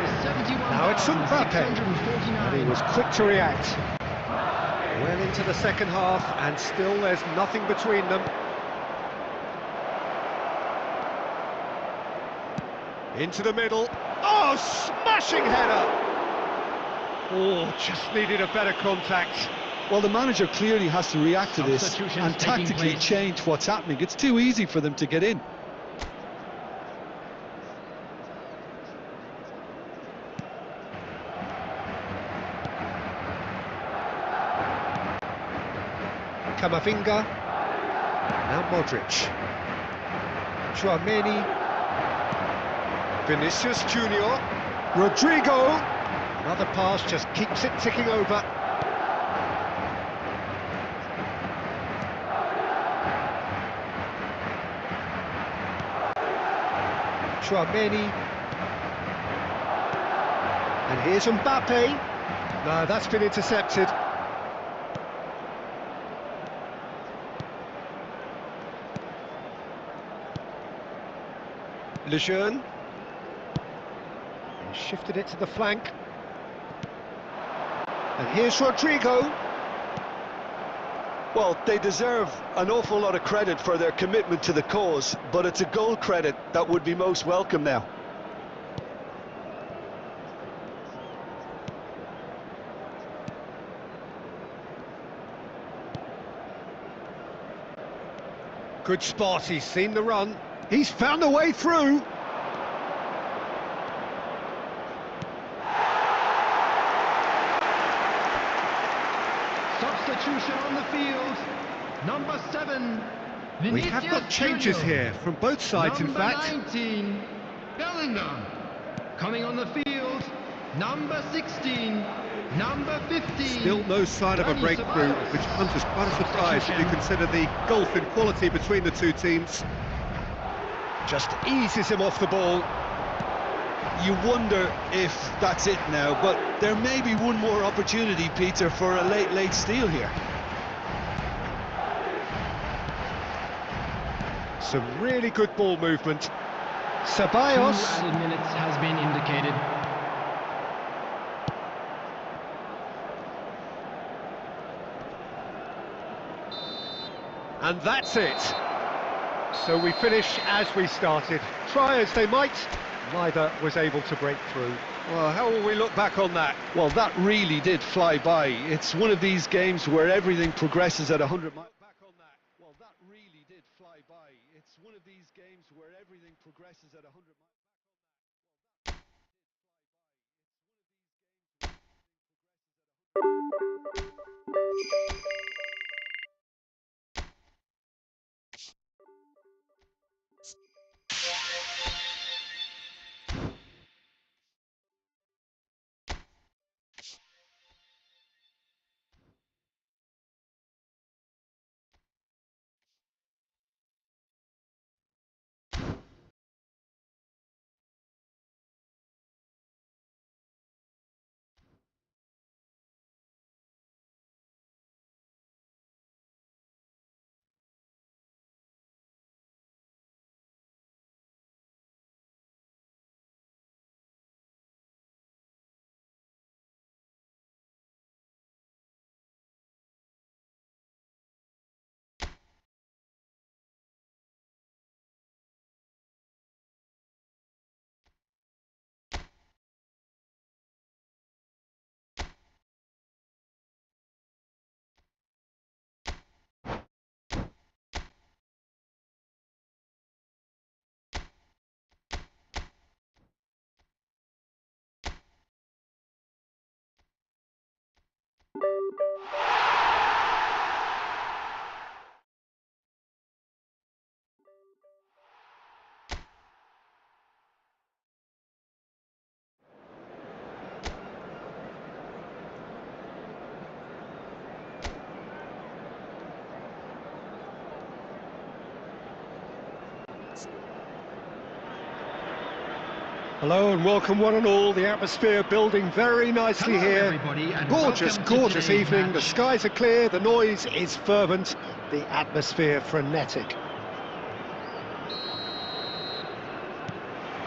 Now it's Mbappe. And he was quick to react. Well into the second half, and still there's nothing between them. Into the middle. Oh, smashing header! Oh, just needed a better contact. Well, the manager clearly has to react to this and tactically change what's happening. It's too easy for them to get in. Camavinga. Now Modric. Chouameni. Vinicius Junior. Rodrigo. Another pass, just keeps it ticking over. Chouameni. And here's Mbappe. No, that's been intercepted. Lejeune. Shifted it to the flank. And here's Rodrigo. Well, they deserve an awful lot of credit for their commitment to the cause, but it's a goal credit that would be most welcome now. Good spot, he's seen the run. He's found a way through. Substitution on the field. Number 7. Vinicius We have got changes Junior. here from both sides, in fact. Number 19. Bellingham. Coming on the field. Number 16. Number 15. Still no sign of a breakthrough, which comes as quite a surprise if you consider the gulf in quality between the two teams. Just eases him off the ball. You wonder if that's it now, but there may be one more opportunity, Peter, for a late steal here. Some really good ball movement. 2 Ceballos. added minutes has been indicated. And that's it. So we finish as we started. Try as they might, neither was able to break through. Well, how will we look back on that? Well, that really did fly by. It's one of these games where everything progresses at 100 miles. Well, that really did fly by. It's one of these games where everything progresses at 100 miles. Hello and welcome one and all. The atmosphere building very nicely Hello, here. everybody, and Gorgeous, welcome to gorgeous today's evening. The match. skies are clear, the noise is fervent, the atmosphere frenetic.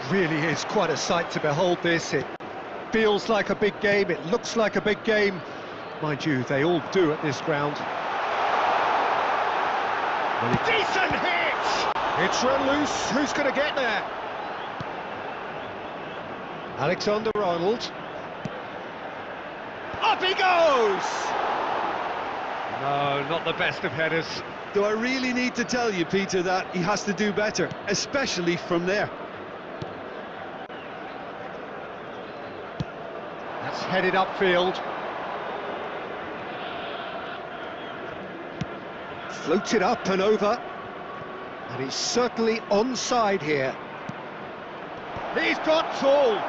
Really is quite a sight to behold this. It feels like a big game, it looks like a big game. Mind you, they all do at this ground. Decent hit! It's run loose, who's going to get there? Alexander Arnold. Up he goes! No, not the best of headers. Do I really need to tell you, Peter, that he has to do better, especially from there? That's headed upfield. Floated up and over. And he's certainly onside here. He's got tall.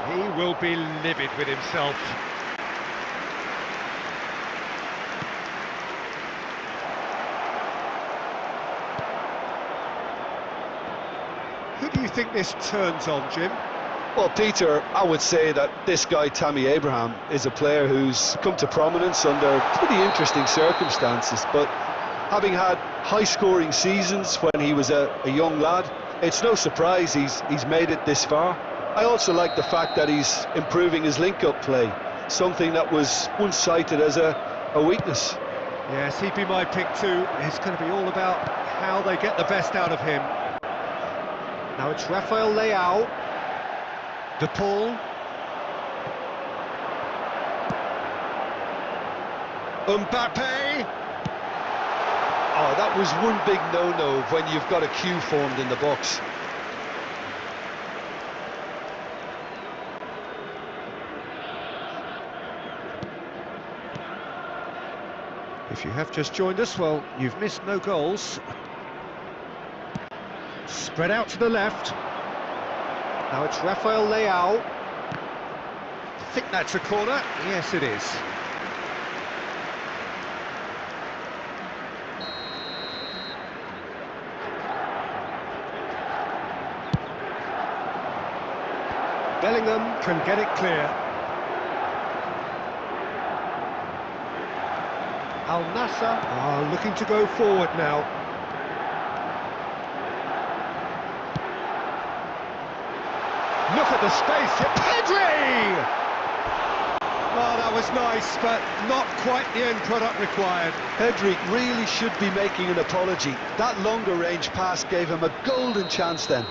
He will be livid with himself. Who do you think this turns on, Jim? Well, Peter, I would say that this guy, Tammy Abraham, is a player who's come to prominence under pretty interesting circumstances, but having had high-scoring seasons when he was a young lad, it's no surprise he's made it this far. I also like the fact that he's improving his link-up play, something that was once cited as a weakness. Yes, he'd be my pick too. It's going to be all about how they get the best out of him. Now it's Rafael Leao. De Paul. Mbappe. Oh, that was one big no-no when you've got a queue formed in the box. If you have just joined us, well, you've missed no goals. Spread out to the left. Now it's Rafael Leao. I think that's a corner. Yes, it is. Bellingham can get it clear. Al Nassr are looking to go forward now. Look at the space. Pedri! Oh, that was nice, but not quite the end product required. Pedri really should be making an apology. That longer range pass gave him a golden chance then.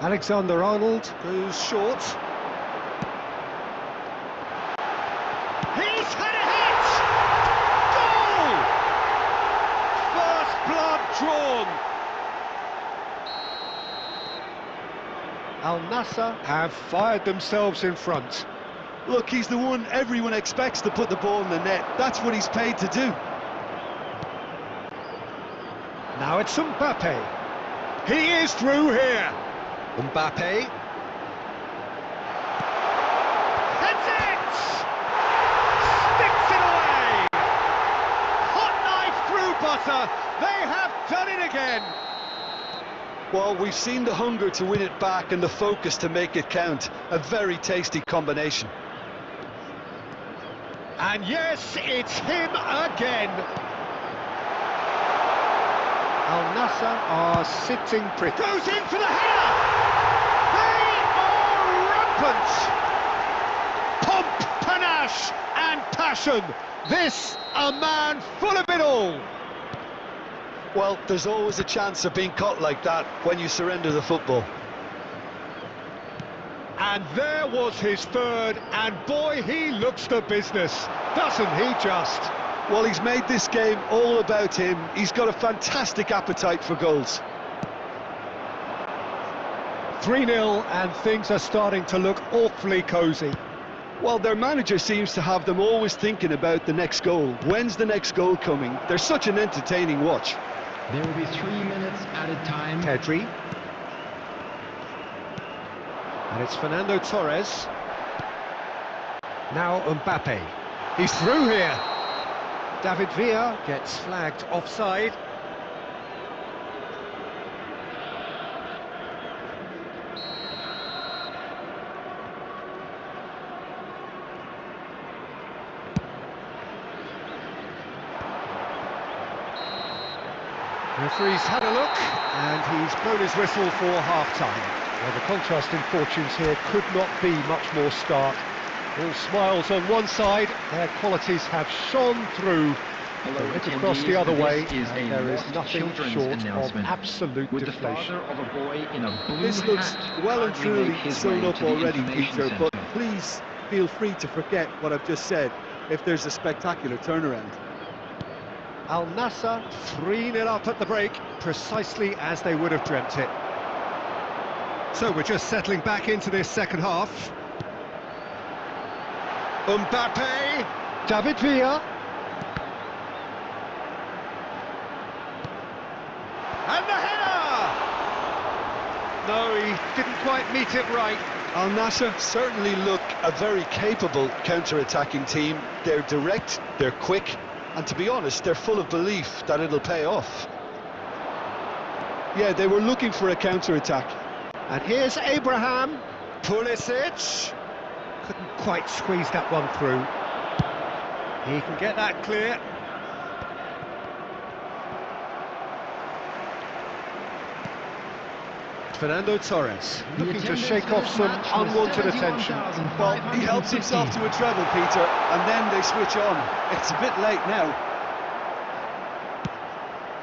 Alexander Arnold goes short. He's had a hit! Goal! First blood drawn. Al Nassr have fired themselves in front. Look, he's the one everyone expects to put the ball in the net. That's what he's paid to do. Now it's Mbappe. He is through here. Mbappe. Heads it! Sticks it away! Hot knife through butter. They have done it again. Well, we've seen the hunger to win it back and the focus to make it count. A very tasty combination. And yes, it's him again. Al Nassr are sitting pretty. Goes in for the header! They are rampant! Pomp, panache and passion. This, a man full of it all. Well, there's always a chance of being caught like that when you surrender the football. And there was his third, and boy, he looks the business, doesn't he just? Well, he's made this game all about him. He's got a fantastic appetite for goals. 3-0 and things are starting to look awfully cosy. Well, their manager seems to have them always thinking about the next goal. When's the next goal coming? They're such an entertaining watch. There will be 3 minutes added time. Pedri. And it's Fernando Torres. Now Mbappe. He's through here. David Villa gets flagged offside. Referee's had a look, and he's blown his whistle for half-time. Well, the contrast in fortunes here could not be much more stark. All smiles on one side, their qualities have shone through. Hello, Hit across the other way, and there is nothing short of absolute with deflation. the father of a boy in a blue This looks hat well and hardly truly make his sewn way up to the already, information Peter, but centre. please feel free to forget what I've just said if there's a spectacular turnaround. Al Nassr 3-0 up at the break, precisely as they would have dreamt it. So we're just settling back into this second half. Mbappe, David Villa. And the header! No, he didn't quite meet it right. Al Nassr certainly look a very capable counter-attacking team. They're direct, they're quick, and to be honest, they're full of belief that it'll pay off. Yeah, they were looking for a counter-attack. And here's Abraham, Pulisic. Couldn't quite squeeze that one through. He can get that clear. Fernando Torres looking to shake off some unwanted attention. Well, he helps himself to a treble, Peter, and then they switch on. It's a bit late now.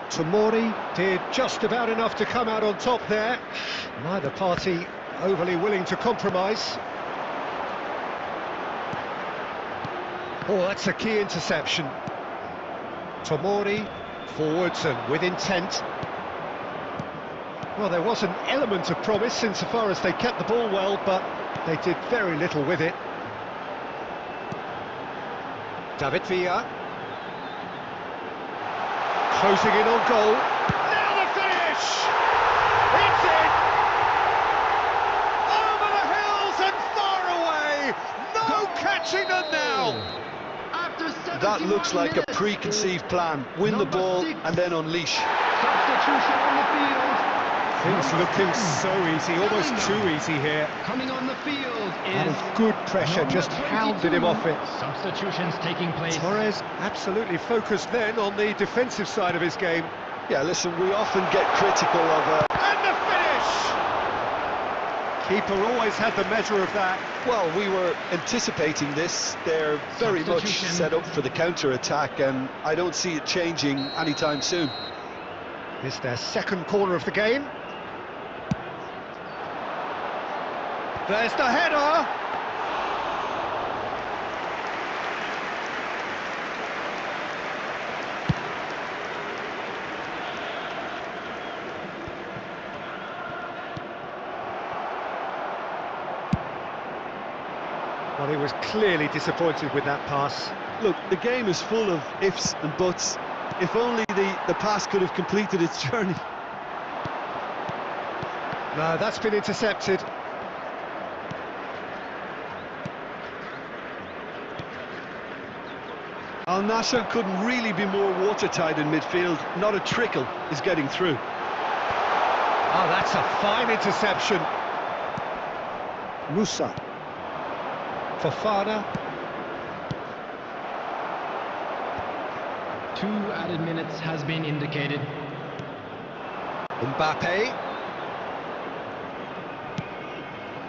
Tomori did just about enough to come out on top there. Neither party overly willing to compromise. Oh, that's a key interception. Tomori forwards and with intent. Well, there was an element of promise insofar as they kept the ball well, but they did very little with it. David Villa. Closing in on goal. Now the finish! It's in! Over the hills and far away! No catching them now! That looks like a preconceived plan. Win the ball and then unleash. Substitution on the field. Things looking so easy, almost too easy here. Coming on the field That is is good pressure, just hounded him off it. Substitutions taking place. Torres absolutely focused then on the defensive side of his game. Yeah, listen, we often get critical of... And the finish! Keeper always had the measure of that. Well, we were anticipating this. They're very much Substitution. set up for the counter-attack, and I don't see it changing anytime soon. It's their second corner of the game. There's the header! Well, he was clearly disappointed with that pass. Look, the game is full of ifs and buts. If only the pass could have completed its journey. No, that's been intercepted. Al Nassr couldn't really be more watertight in midfield. Not a trickle is getting through. Oh, that's a fine interception. Musa. Fofana. 2 added minutes has been indicated. Mbappe.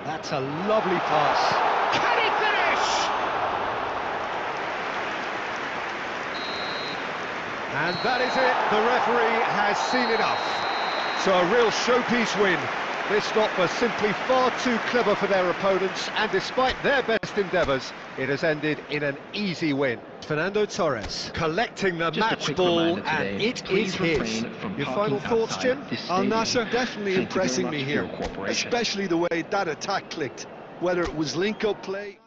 That's a lovely pass. Can he finish? And that is it. The referee has seen enough. So a real showpiece win. This stop was simply far too clever for their opponents, and despite their best endeavours, it has ended in an easy win. Fernando Torres collecting the match ball, and it is his. Your final thoughts, Jim? Al Nassr definitely impressing me here, especially the way that attack clicked, whether it was link-up play.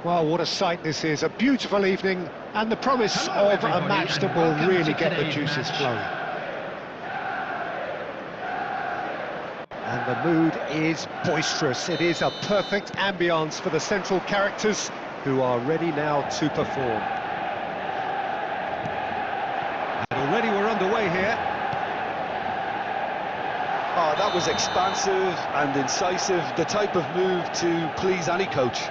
Well, what a sight this is. A beautiful evening, and the promise of a match that will really get the juices flowing. And the mood is boisterous. It is a perfect ambience for the central characters, who are ready now to perform. And already we're underway here. Oh, that was expansive and incisive, the type of move to please any coach.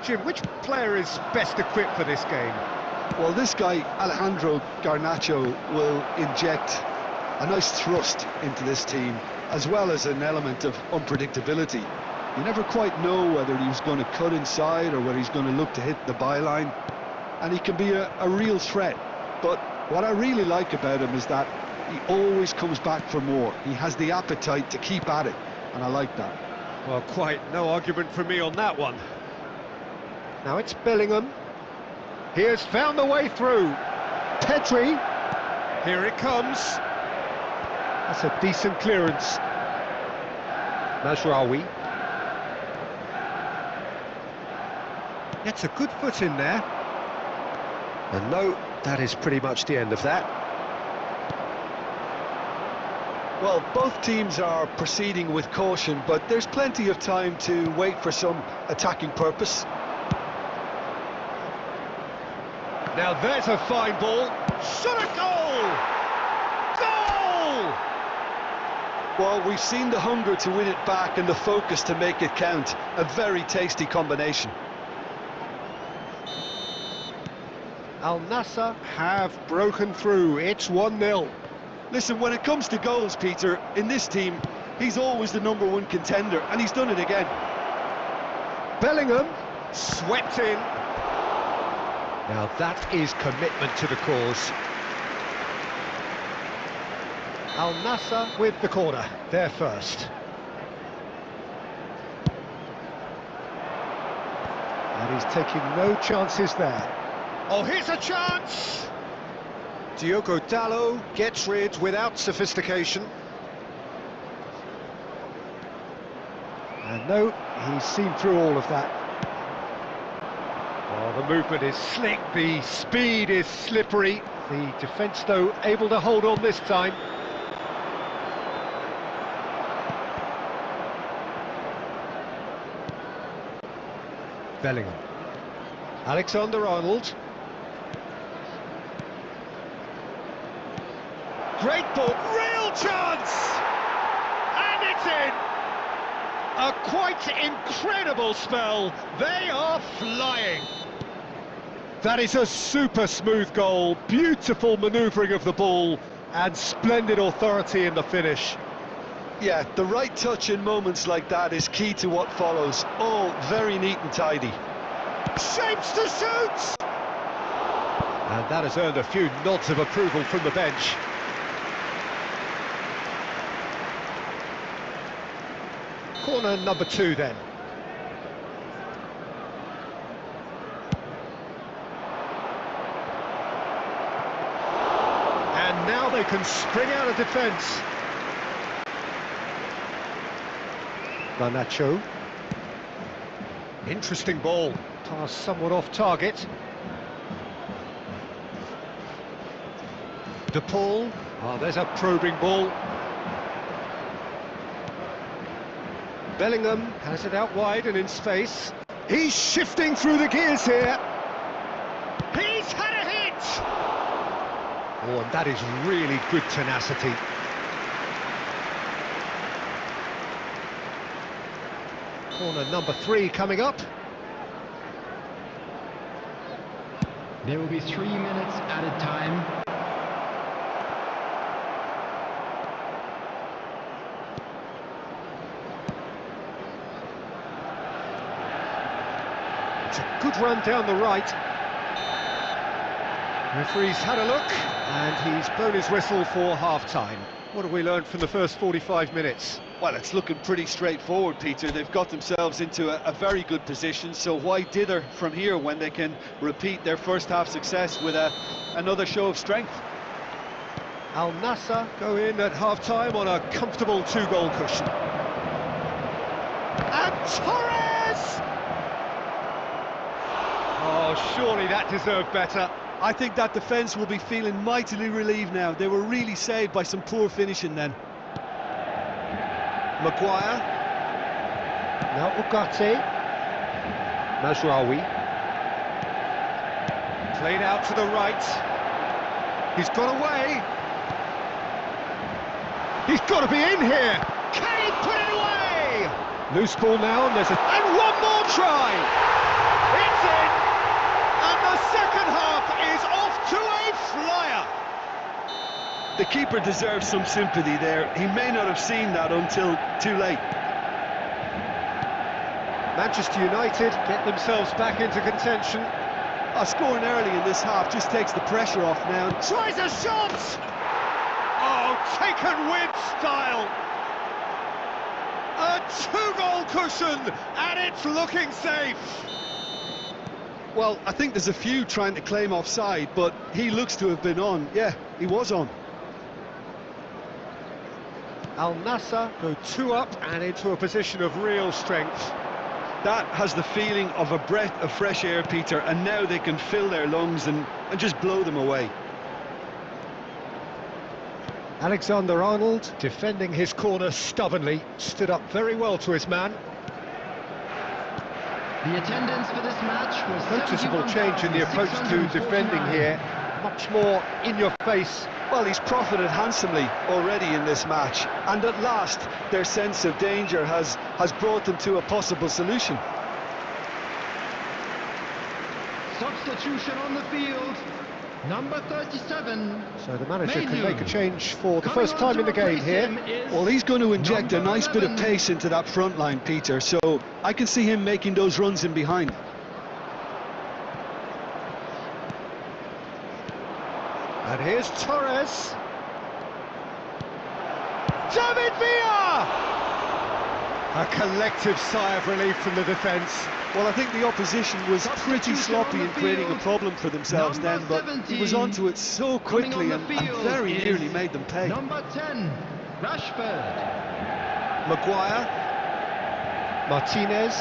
Jim, which player is best equipped for this game? Well, this guy, Alejandro Garnacho, will inject a nice thrust into this team, as well as an element of unpredictability. You never quite know whether he's going to cut inside or whether he's going to look to hit the byline, and he can be a real threat. But what I really like about him is that he always comes back for more. He has the appetite to keep at it, and I like that. Well, quite no argument from me on that one. Now it's Bellingham. He has found the way through. Pedri. Here it comes. That's a decent clearance. Mazraoui. Gets a good foot in there. And no, that is pretty much the end of that. Well, both teams are proceeding with caution, but there's plenty of time to wait for some attacking purpose. Now there's a fine ball. Shot a goal! Goal! Well, we've seen the hunger to win it back and the focus to make it count. A very tasty combination. Al Nassr have broken through. It's 1-0. Listen, when it comes to goals, Peter, in this team, he's always the #1 contender, and he's done it again. Bellingham swept in. Now that is commitment to the cause. Al Nassr with the corner, they're first. And he's taking no chances there. Oh, here's a chance! Diogo Dalot gets rid without sophistication. And no, he's seen through all of that. Oh, the movement is slick, the speed is slippery. The defence, though, able to hold on this time. Bellingham. Alexander Arnold. Great ball, real chance! And it's in! A quite incredible spell. They are flying. That is a super smooth goal, beautiful manoeuvring of the ball, and splendid authority in the finish. Yeah, the right touch in moments like that is key to what follows. All very neat and tidy. Shapes to shoot! And that has earned a few nods of approval from the bench. Corner number 2 then. And now they can spring out of defence. Nacho. Interesting ball. Pass somewhat off target. De Paul. Oh, there's a probing ball. Bellingham has it out wide and in space. He's shifting through the gears here. He's had a hit! Oh, and that is really good tenacity. Corner number 3 coming up. There will be 3 minutes added time. It's a good run down the right. Referee's had a look, and he's blown his whistle for half-time. What have we learned from the first 45 minutes? Well, it's looking pretty straightforward, Peter. They've got themselves into a very good position, so why dither from here when they can repeat their first half success with another show of strength? Al Nassr go in at half-time on a comfortable 2-goal cushion. And Torres! Oh, surely that deserved better. I think that defence will be feeling mightily relieved now. They were really saved by some poor finishing then. Maguire. Now Ugarte. Mazraoui. Played out to the right. He's got away. He's got to be in here. Can he put it away? Loose ball now, and and one more try. It's in. And the second half is off to a flyer. The keeper deserves some sympathy there. He may not have seen that until too late. Manchester United get themselves back into contention. Scoring early in this half just takes the pressure off now. Tries a shot! Oh, taken with style! A 2-goal cushion, and it's looking safe! Well, I think there's a few trying to claim offside, but he looks to have been on. Yeah, he was on. Al Nassr go 2 up and into a position of real strength. That has the feeling of a breath of fresh air, Peter, and now they can fill their lungs and just blow them away. Alexander Arnold, defending his corner stubbornly, stood up very well to his man. The attendance for this match was Noticeable change in the approach to defending here. Much more in your face. Well, he's profited handsomely already in this match, and at last their sense of danger has brought them to a possible solution. Substitution on the field, number 37. So the manager can Menu. make a change for the Coming first on time to in the game replace here. him is Well, he's going to inject a number nice bit of 11. pace into that front line, Peter, so I can see him making those runs in behind. And here's Torres. David Villa! A collective sigh of relief from the defence. Well, I think the opposition was pretty sloppy in creating a problem for themselves then, but he was onto it so quickly and very nearly made them pay. Number 10, Rashford. Maguire. Martinez.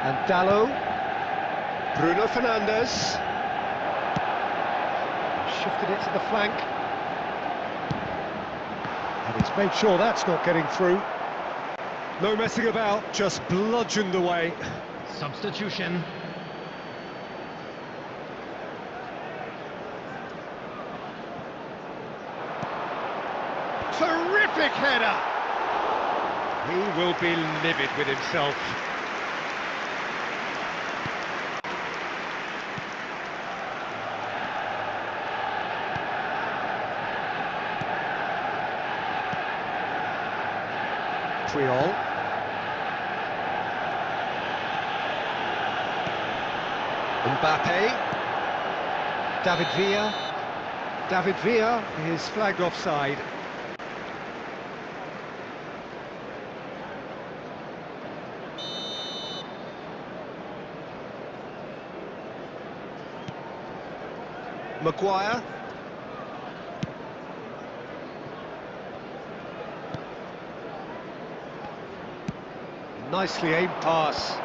And Dallo. Bruno Fernandes. Shifted it to the flank. And he's made sure that's not getting through. No messing about, just bludgeoned away. Substitution. Terrific header! He will be livid with himself. Montreal. Mbappe. David Villa. David Villa is flagged offside. Maguire. Nicely aimed pass.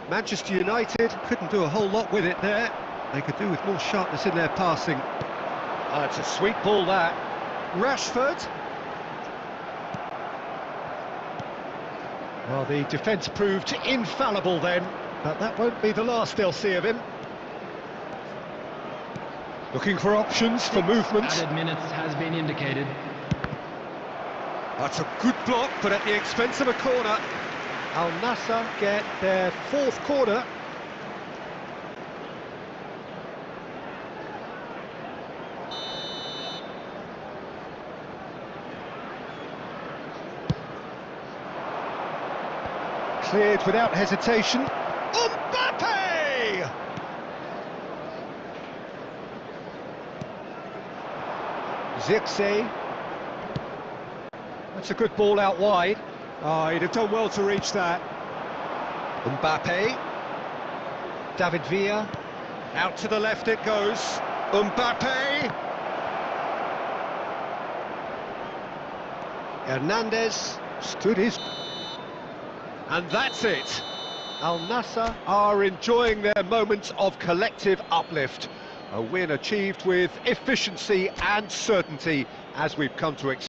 Manchester United couldn't do a whole lot with it there. They could do with more sharpness in their passing. Oh, it's a sweet ball, that. Rashford. Well, the defence proved infallible then, but that won't be the last they'll see of him. Looking for options for movement. Added minutes has been indicated. That's a good block, but at the expense of a corner. Al Nassr get their fourth corner. Cleared without hesitation. Mbappe! Zirkzee. That's a good ball out wide. Oh, he'd have done well to reach that. Mbappe. David Villa. Out to the left it goes. Mbappe. Hernandez stood his... And that's it. Al Nassr are enjoying their moments of collective uplift. A win achieved with efficiency and certainty, as we've come to expect.